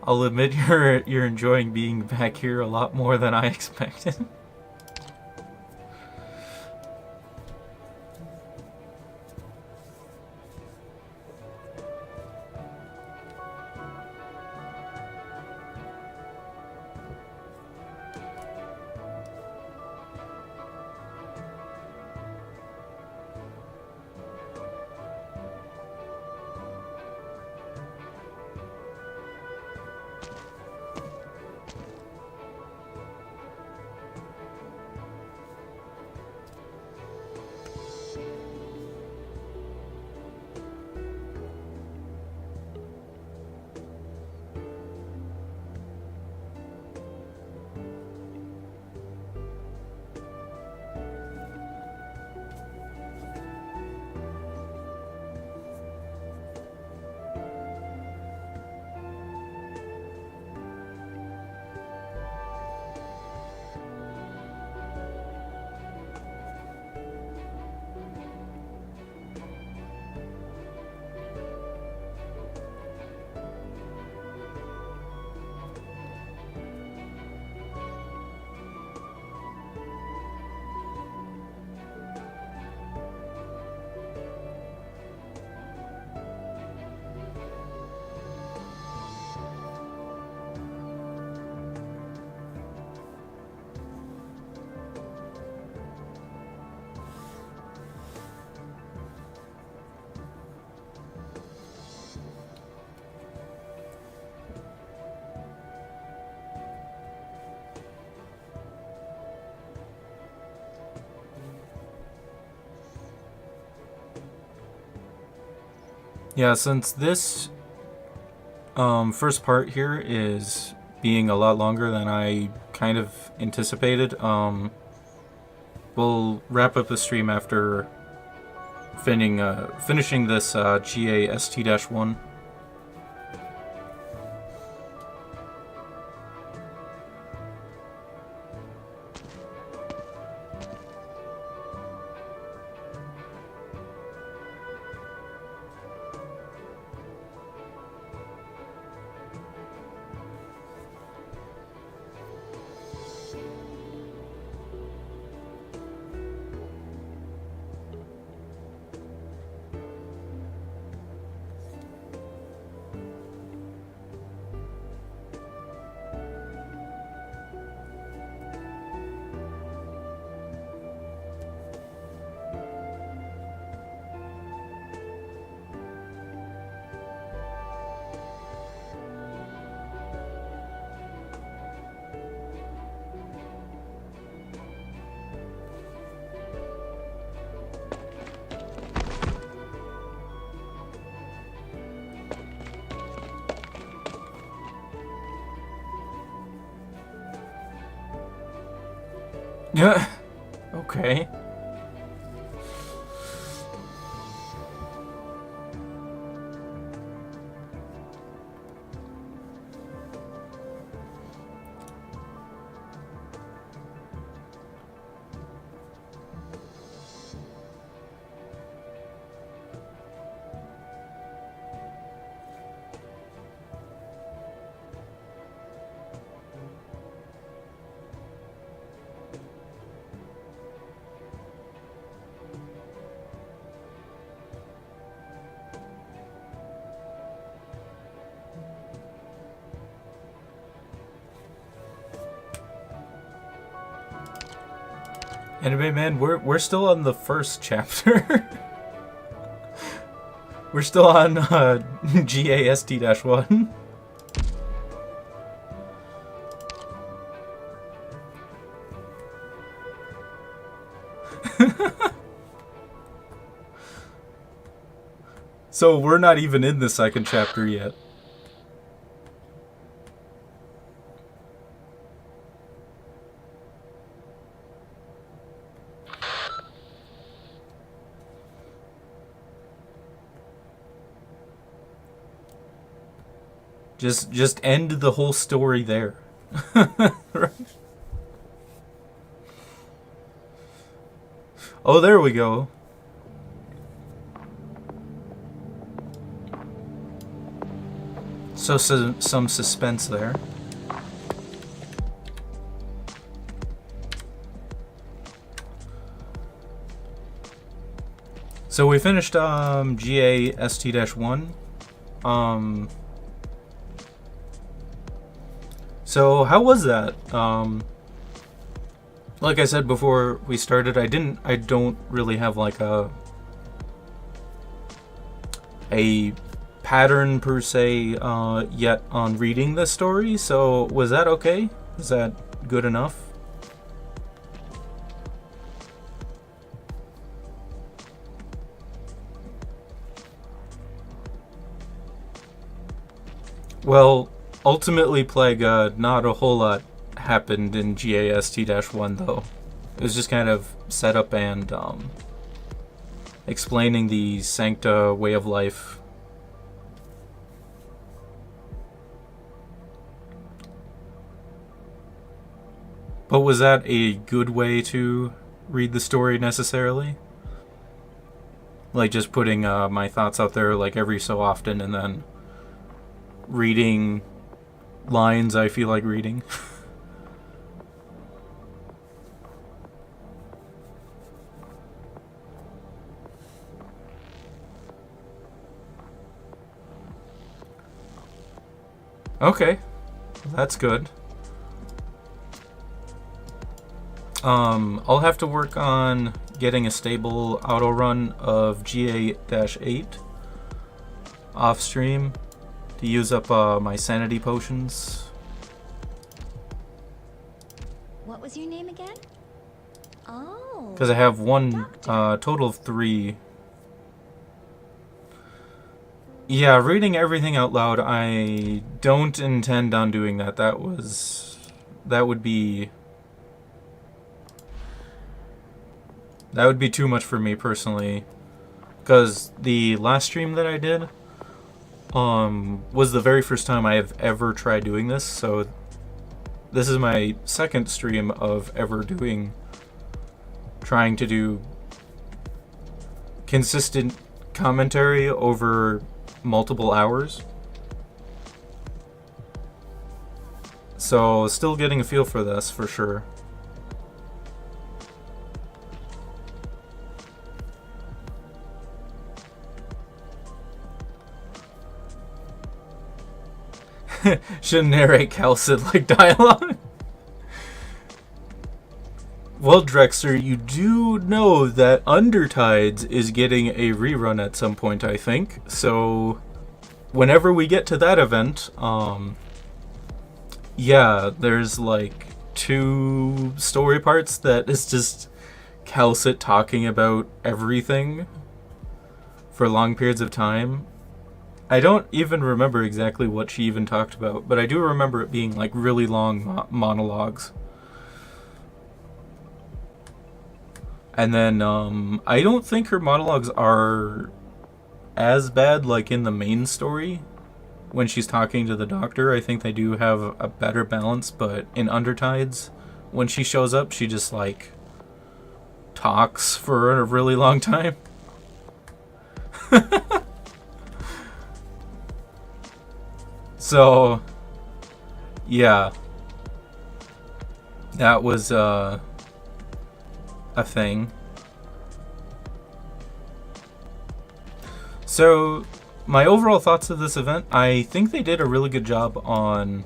I'll admit you're enjoying being back here a lot more than I expected. Yeah, since this first part here is being a lot longer than I kind of anticipated, we'll wrap up the stream after finishing this GA-ST-1. Yeah. Okay. Anyway, man, we're still on the first chapter. We're still on GAST-1. So we're not even in the second chapter yet. Just end the whole story there. Right. Oh, there we go. So some suspense there. So we finished GAST-1. So how was that? Like I said before we started, I don't really have like a pattern per se yet on reading this story. So was that okay? Is that good enough? Well, ultimately, Plague, not a whole lot happened in GAST-1 though. It was just kind of set up and explaining the Sancta way of life. But was that a good way to read the story necessarily? Like just putting my thoughts out there like every so often and then reading lines I feel like reading. Okay, that's good. I'll have to work on getting a stable auto run of GA-8 off stream to use up my sanity potions. What was your name again? Oh. Because I have one total of 3. Yeah, reading everything out loud, I don't intend on doing that. That would be too much for me personally. Because the last stream that I did was the very first time I have ever tried doing this, so this is my second stream of ever trying to do consistent commentary over multiple hours. So still getting a feel for this for sure. Shouldn't narrate Calcid-like dialogue. Well, Drexler, you do know that Undertides is getting a rerun at some point, I think. So, whenever we get to that event, yeah, there's like 2 story parts that is just Calcid talking about everything for long periods of time. I don't even remember exactly what she even talked about, but I do remember it being like really long monologues. And then I don't think her monologues are as bad like in the main story when she's talking to the doctor. I think they do have a better balance, but in Undertides, when she shows up, she just like talks for a really long time. So, yeah, that was a thing. So, my overall thoughts of this event, I think they did a really good job on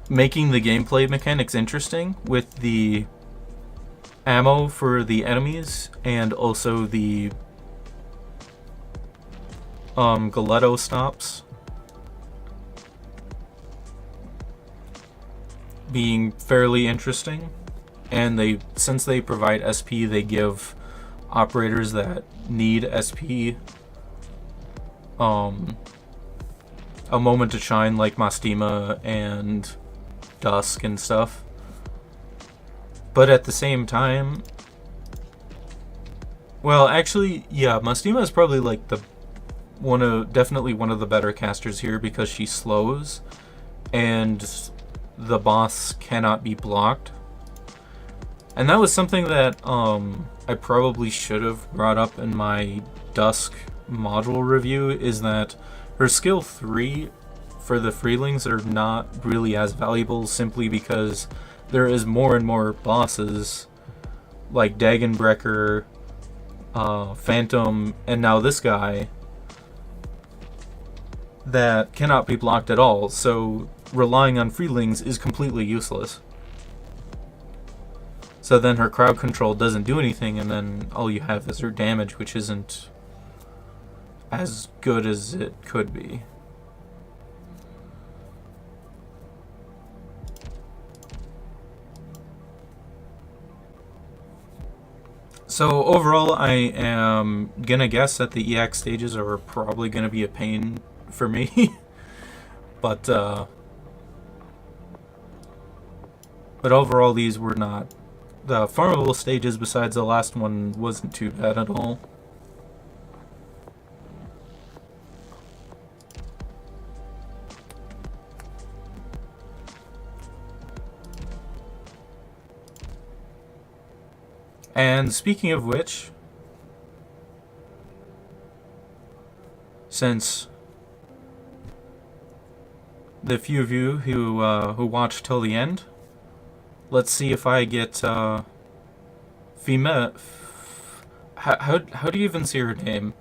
making the gameplay mechanics interesting with the ammo for the enemies and also the Galetto stops being fairly interesting. And since they provide SP, they give operators that need SP a moment to shine, like Mastima and Dusk and stuff. But at the same time, well, actually, yeah, Mastima is probably like definitely one of the better casters here because she slows and the boss cannot be blocked. And that was something that I probably should have brought up in my Dusk module review, is that her skill 3 for the Freelings are not really as valuable simply because there is more and more bosses like Dagonbreaker, Phantom, and now this guy that cannot be blocked at all, so relying on Freelings is completely useless. So then her crowd control doesn't do anything, and then all you have is her damage, which isn't as good as it could be. So overall, I am gonna guess that the EX stages are probably gonna be a pain for me. but overall, these were not. The farmable stages besides the last one wasn't too bad at all. And speaking of which, since the few of you who watched till the end, let's see if I get how do you even see her name?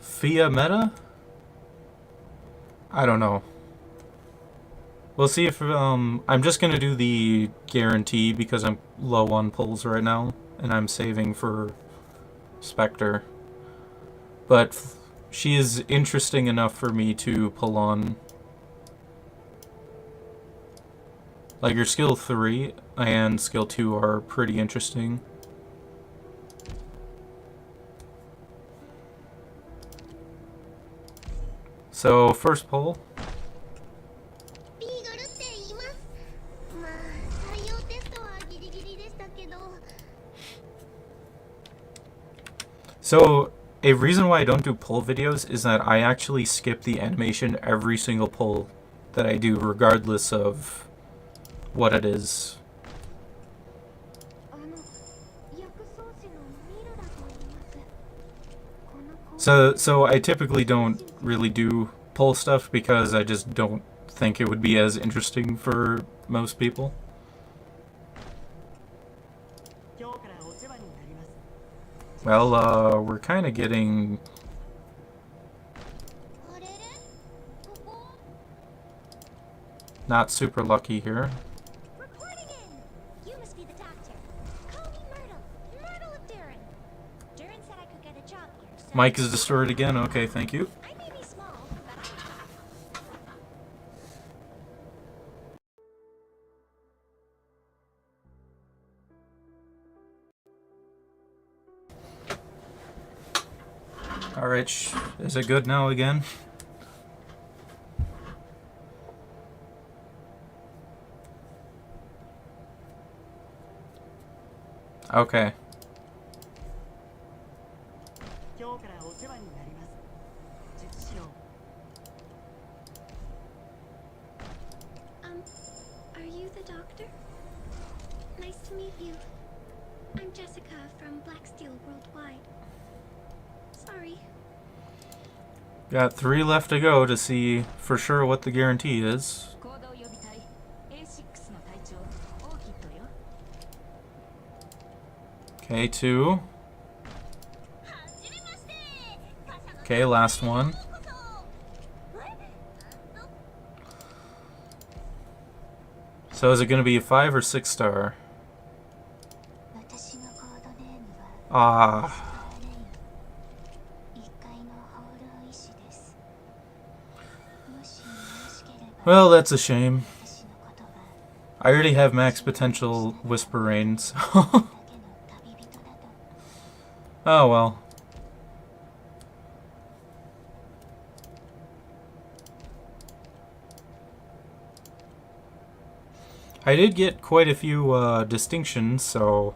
Fiametta? I don't know. We'll see if I'm just gonna do the guarantee because I'm low on pulls right now and I'm saving for Spectre. But she is interesting enough for me to pull on. Like your skill 3 and skill 2 are pretty interesting. So first pull. So a reason why I don't do pull videos is that I actually skip the animation every single pull that I do, regardless of what it is. So I typically don't really do pull stuff because I just don't think it would be as interesting for most people. Well, we're kind of getting not super lucky here. Reporting in! You must be the doctor. Call me Myrtle. Myrtle of Durin. Durin said I could get a job here, so... Mic is distorted again. Okay, thank you. I may be small, but Alright, is it good now again? Okay. Are you the doctor? Nice to meet you. I'm Jessica from Black Steel Worldwide. Sorry. Got 3 left to go to see for sure what the guarantee is. Okay, 2. Okay, last one. So is it going to be a 5 or 6 star? 私のコードネームは Ah. 1階のホール医師です。もしよろしければ Well, that's a shame. 私のことは I already have max potential Whisper Rain, so... だけの旅人だと Oh well. I did get quite a few distinctions, so...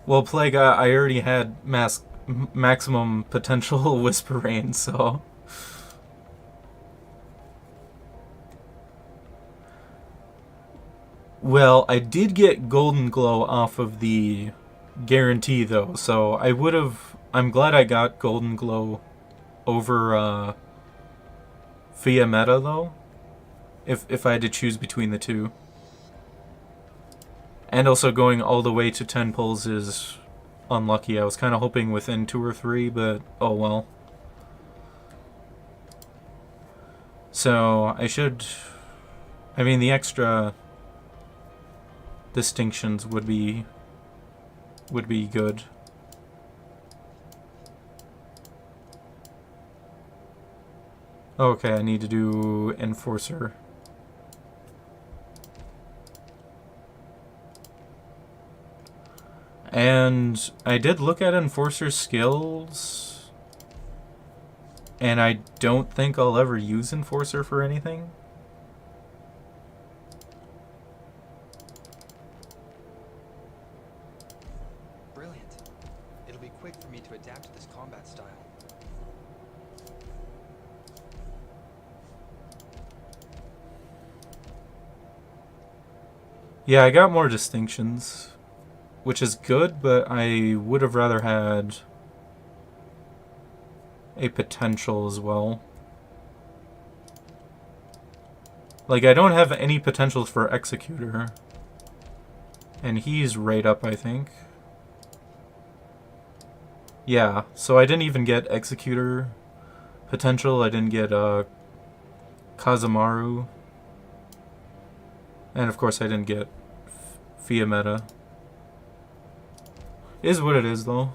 Well, Plague, I already had maximum potential Whisper Rain, so... Well, I did get Golden Glow off of the guarantee, though, so I would have... I'm glad I got Golden Glow over Fia Meta, though, if I had to choose between the two. And also going all the way to 10 pulls is unlucky. I was kind of hoping within 2 or 3, but oh well. So I should... I mean, the extra distinctions would be good. Okay, I need to do Enforcer. And I did look at Enforcer's skills, and I don't think I'll ever use Enforcer for anything. Brilliant. It'll be quick for me to adapt to this combat style. Yeah, I got more distinctions, which is good, but I would have rather had a potential as well. Like, I don't have any potentials for Executor, and he's right up, I think. Yeah, so I didn't even get Executor potential. I didn't get Kazamaru, and of course I didn't get Fia Meta. Is what it is, though.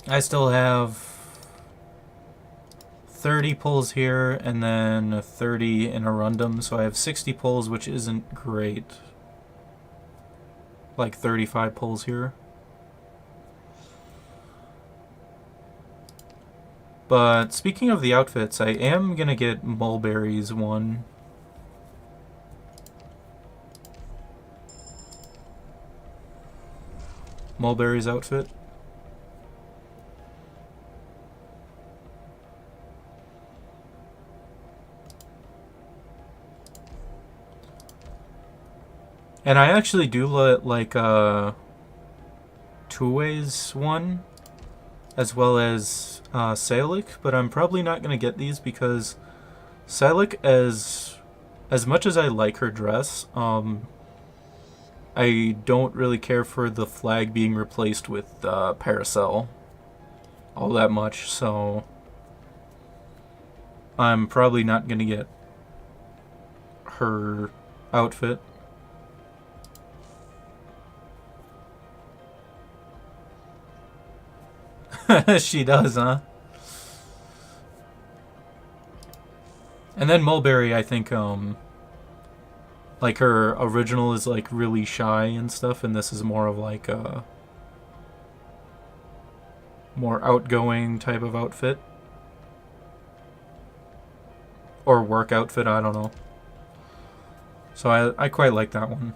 I still have 30 pulls here and then 30 in Arundum, so I have 60 pulls, which isn't great. Like 35 pulls here. But speaking of the outfits, I am gonna get Mulberry's one. Mulberry's outfit. And I actually do like Two-Way's one, as well as Salic, but I'm probably not going to get these because Salic, as much as I like her dress, I don't really care for the flag being replaced with Paracel all that much, so I'm probably not going to get her outfit. She does, huh? And then Mulberry, I think, like her original is like really shy and stuff, and this is more of like a more outgoing type of outfit. Or work outfit, I don't know. So I quite like that one.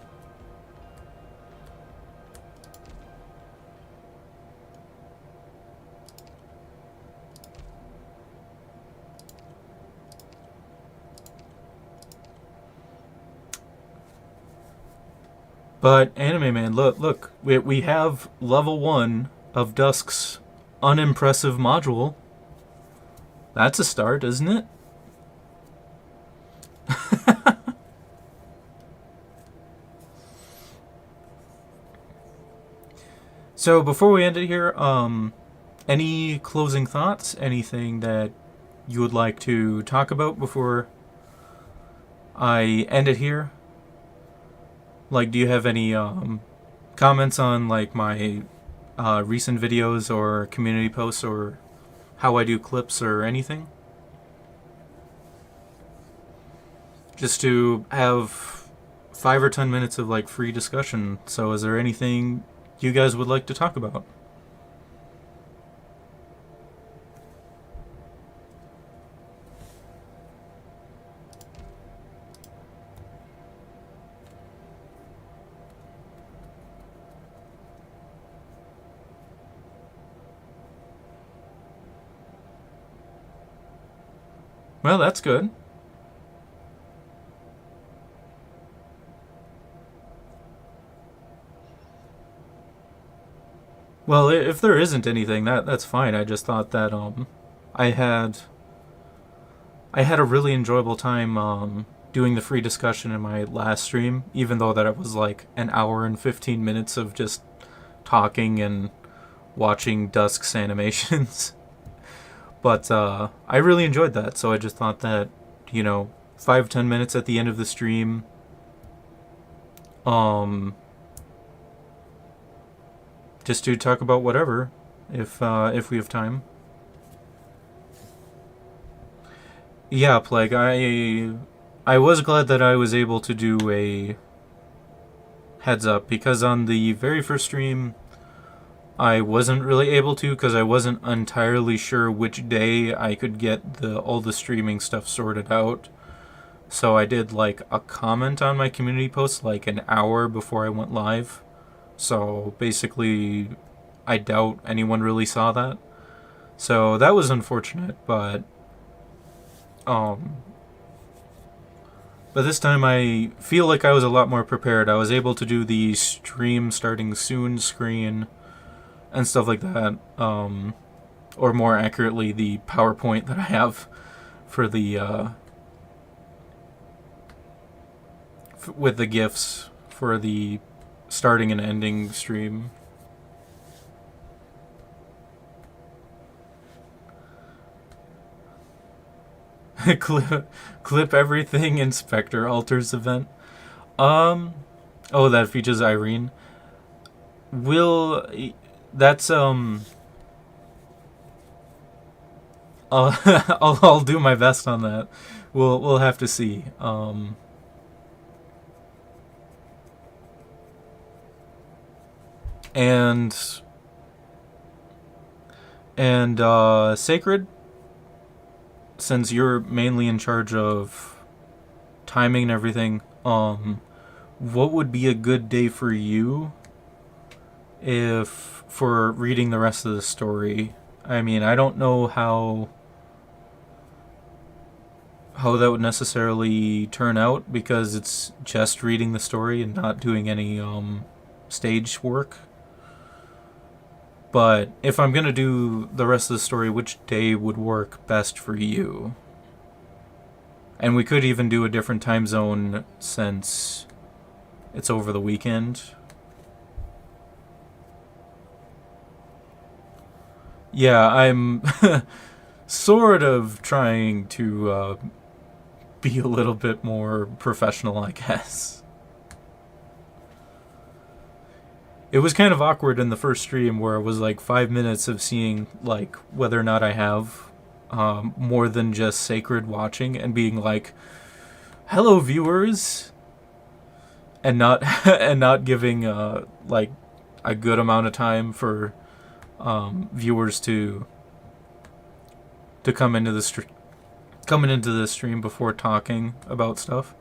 But Anime Man, look, we have level 1 of Dusk's unimpressive module. That's a start, isn't it? So before we end it here, any closing thoughts? Anything that you would like to talk about before I end it here? Like, do you have any comments on like my recent videos or community posts or how I do clips or anything? Just to have 5 or 10 minutes of like free discussion. So is there anything you guys would like to talk about? Well, that's good. Well, if there isn't anything, that's fine. I just thought that I had a really enjoyable time doing the free discussion in my last stream, even though that it was like an hour and 15 minutes of just talking and watching Dusk's animations. But I really enjoyed that, so I just thought that, 5-10 minutes at the end of the stream, just to talk about whatever, if we have time. Yeah, Plague, I was glad that I was able to do a heads up, because on the very first stream, I wasn't really able to, because I wasn't entirely sure which day I could get all the streaming stuff sorted out. So I did like a comment on my community post like an hour before I went live. So basically, I doubt anyone really saw that. So that was unfortunate, but this time I feel like I was a lot more prepared. I was able to do the stream starting soon screen and stuff like that, or more accurately, the PowerPoint that I have for the with the GIFs for the starting and ending stream. clip everything Inspector Alters event. Oh, that features Irene. That's I'll do my best on that. We'll have to see. And Sacred, since you're mainly in charge of timing and everything, what would be a good day for you for reading the rest of the story? I mean, I don't know how that would necessarily turn out, because it's just reading the story and not doing any stage work. But if I'm gonna do the rest of the story, which day would work best for you? And we could even do a different time zone since it's over the weekend. Yeah, I'm sort of trying to be a little bit more professional, I guess. It was kind of awkward in the first stream where it was like 5 minutes of seeing like whether or not I have more than just Sacred watching and being like, "Hello, viewers," and not giving like a good amount of time for viewers to come into the stream before talking about stuff.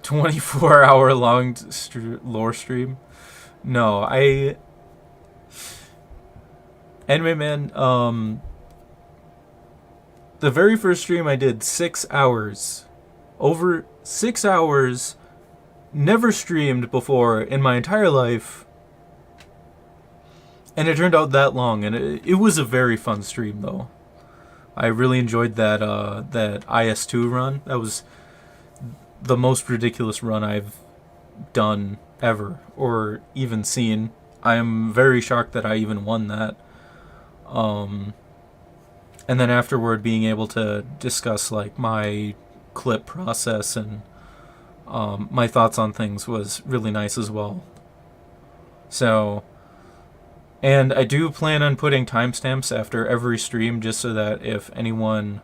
24-hour long lore stream. No, anyway, man, the very first stream I did 6 hours. Over 6 hours. Never streamed before in my entire life. And it turned out that long, and it was a very fun stream, though. I really enjoyed that IS2 run. That was the most ridiculous run I've done ever, or even seen. I'm very shocked that I even won that. And then afterward, being able to discuss like my clip process and my thoughts on things was really nice as well. So, and I do plan on putting timestamps after every stream just so that if anyone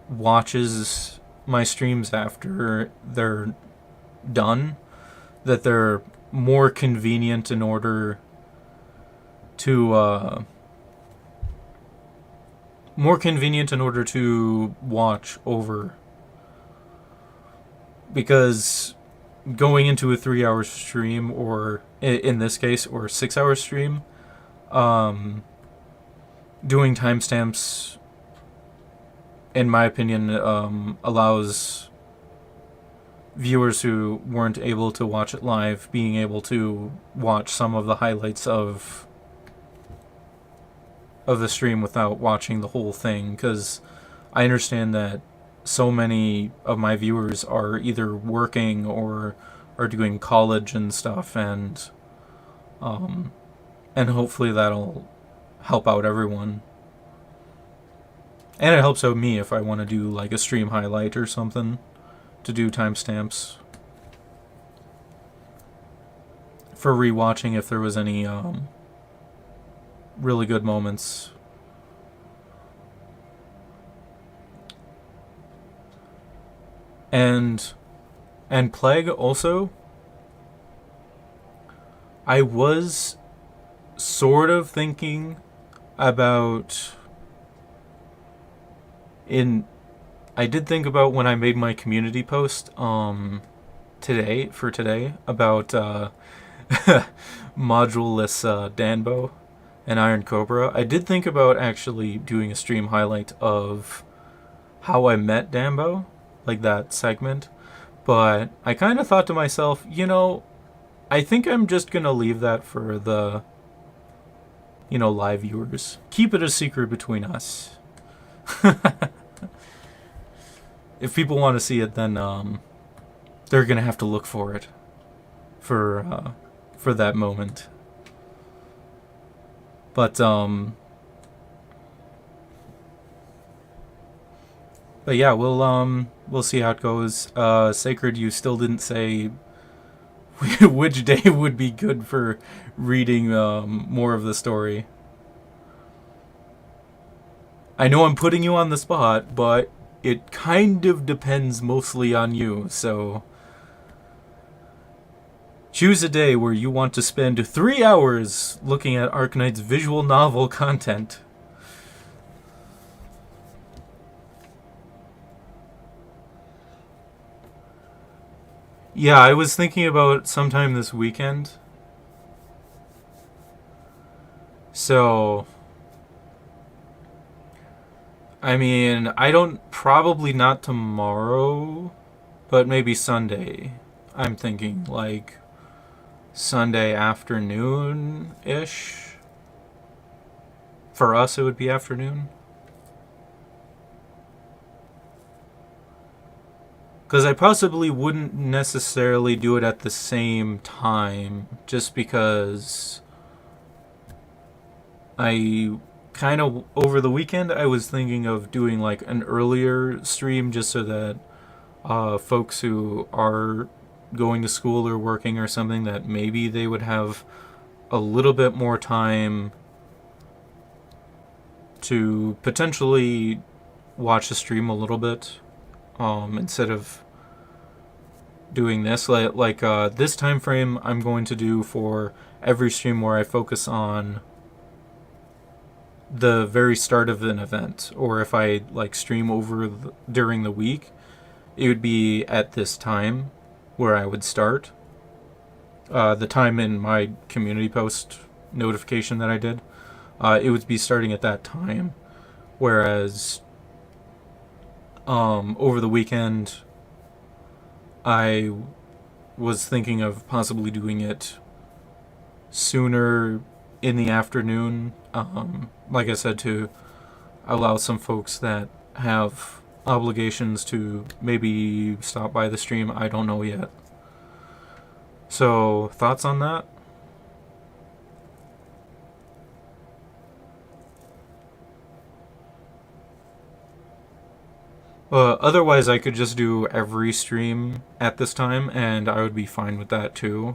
watches my streams after they're done, that they're more convenient in order to watch over, because going into a 3-hour stream, or in this case, or 6-hour stream, doing timestamps, in my opinion, allows viewers who weren't able to watch it live being able to watch some of the highlights of the stream without watching the whole thing, because I understand that so many of my viewers are either working or are doing college and stuff, and hopefully that'll help out everyone. And it helps out me if I want to do like a stream highlight or something, to do timestamps for rewatching if there was any really good moments. And Plague also, I was sort of thinking about I did think about when I made my community post today about moduleless Danbo and Iron Cobra. I did think about actually doing a stream highlight of how I met Danbo, like that segment, but I kind of thought to myself, I think I'm just gonna leave that for the live viewers. Keep it a secret between us. If people want to see it, then they're gonna have to look for it for that moment. But yeah, we'll see how it goes. Sacred, you still didn't say which day would be good for reading more of the story. I know I'm putting you on the spot, but it kind of depends mostly on you, so choose a day where you want to spend 3 hours looking at Arknights visual novel content. Yeah, I was thinking about sometime this weekend. So, I mean, probably not tomorrow, but maybe Sunday. I'm thinking like Sunday afternoon-ish. For us, it would be afternoon. Because I possibly wouldn't necessarily do it at the same time, just because I kind of, over the weekend, I was thinking of doing like an earlier stream just so that folks who are going to school or working or something, that maybe they would have a little bit more time to potentially watch the stream a little bit. Instead of doing this, like this time frame I'm going to do for every stream where I focus on the very start of an event, or if I like stream over during the week, it would be at this time where I would start. The time in my community post notification that I did, it would be starting at that time, whereas over the weekend, I was thinking of possibly doing it sooner in the afternoon. Like I said, to allow some folks that have obligations to maybe stop by the stream. I don't know yet. So, thoughts on that? Otherwise, I could just do every stream at this time, and I would be fine with that too.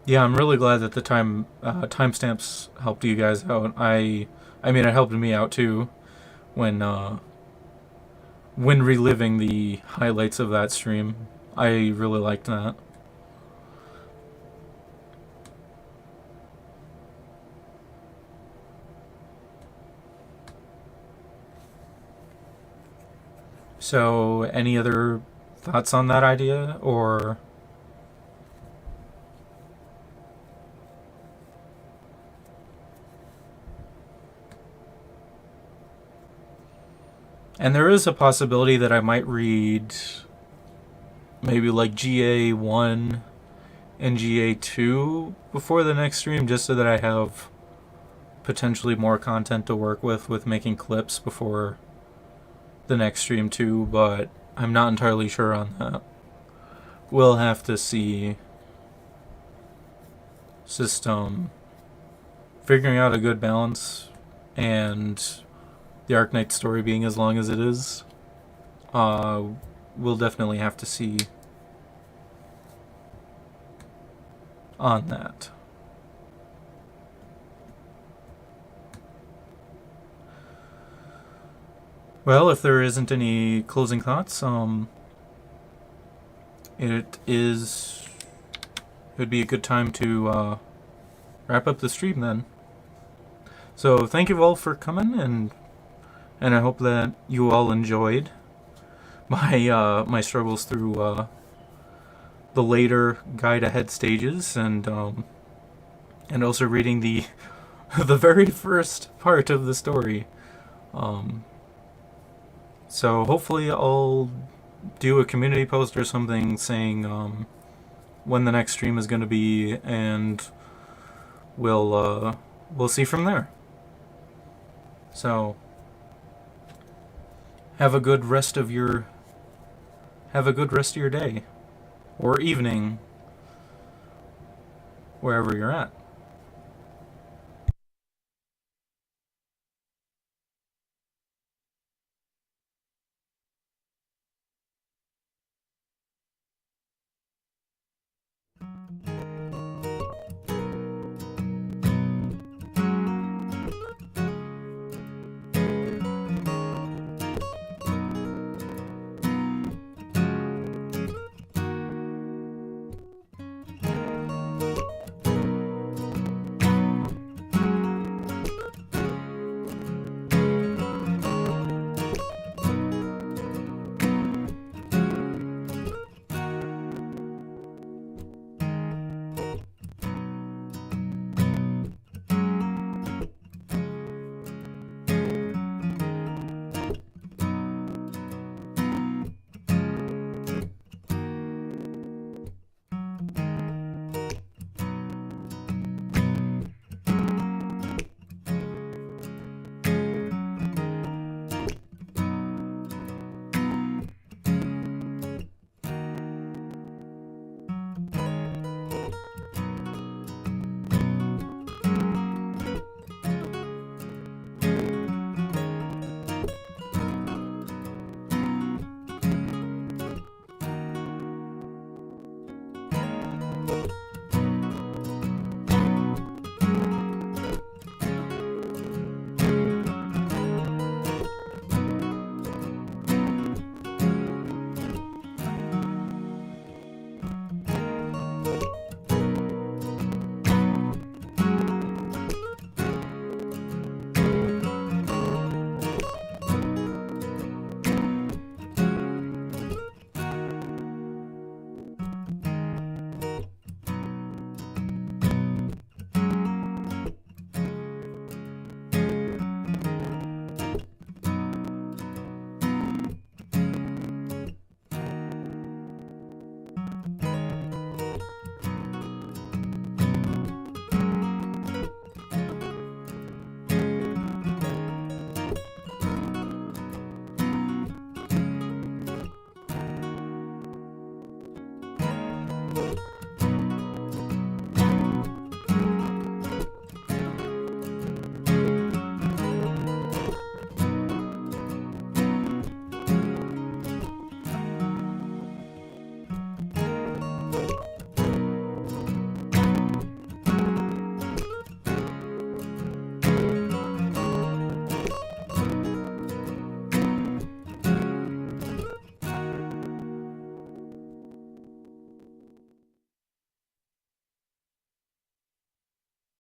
Yeah, I'm really glad that the timestamps helped you guys out. I mean, it helped me out too when reliving the highlights of that stream. I really liked that. So, any other thoughts on that idea, or? And there is a possibility that I might read maybe like GA1 and GA2 before the next stream, just so that I have potentially more content to work with making clips before the next stream too, but I'm not entirely sure on that. We'll have to see. System figuring out a good balance, and the Arknights story being as long as it is, we'll definitely have to see on that. Well, if there isn't any closing thoughts, it would be a good time to wrap up the stream then. So thank you all for coming, and I hope that you all enjoyed my struggles through the later guide ahead stages, and also reading the the very first part of the story. So hopefully I'll do a community post or something saying when the next stream is going to be, and we'll see from there. So have a good rest of your day or evening, wherever you're at.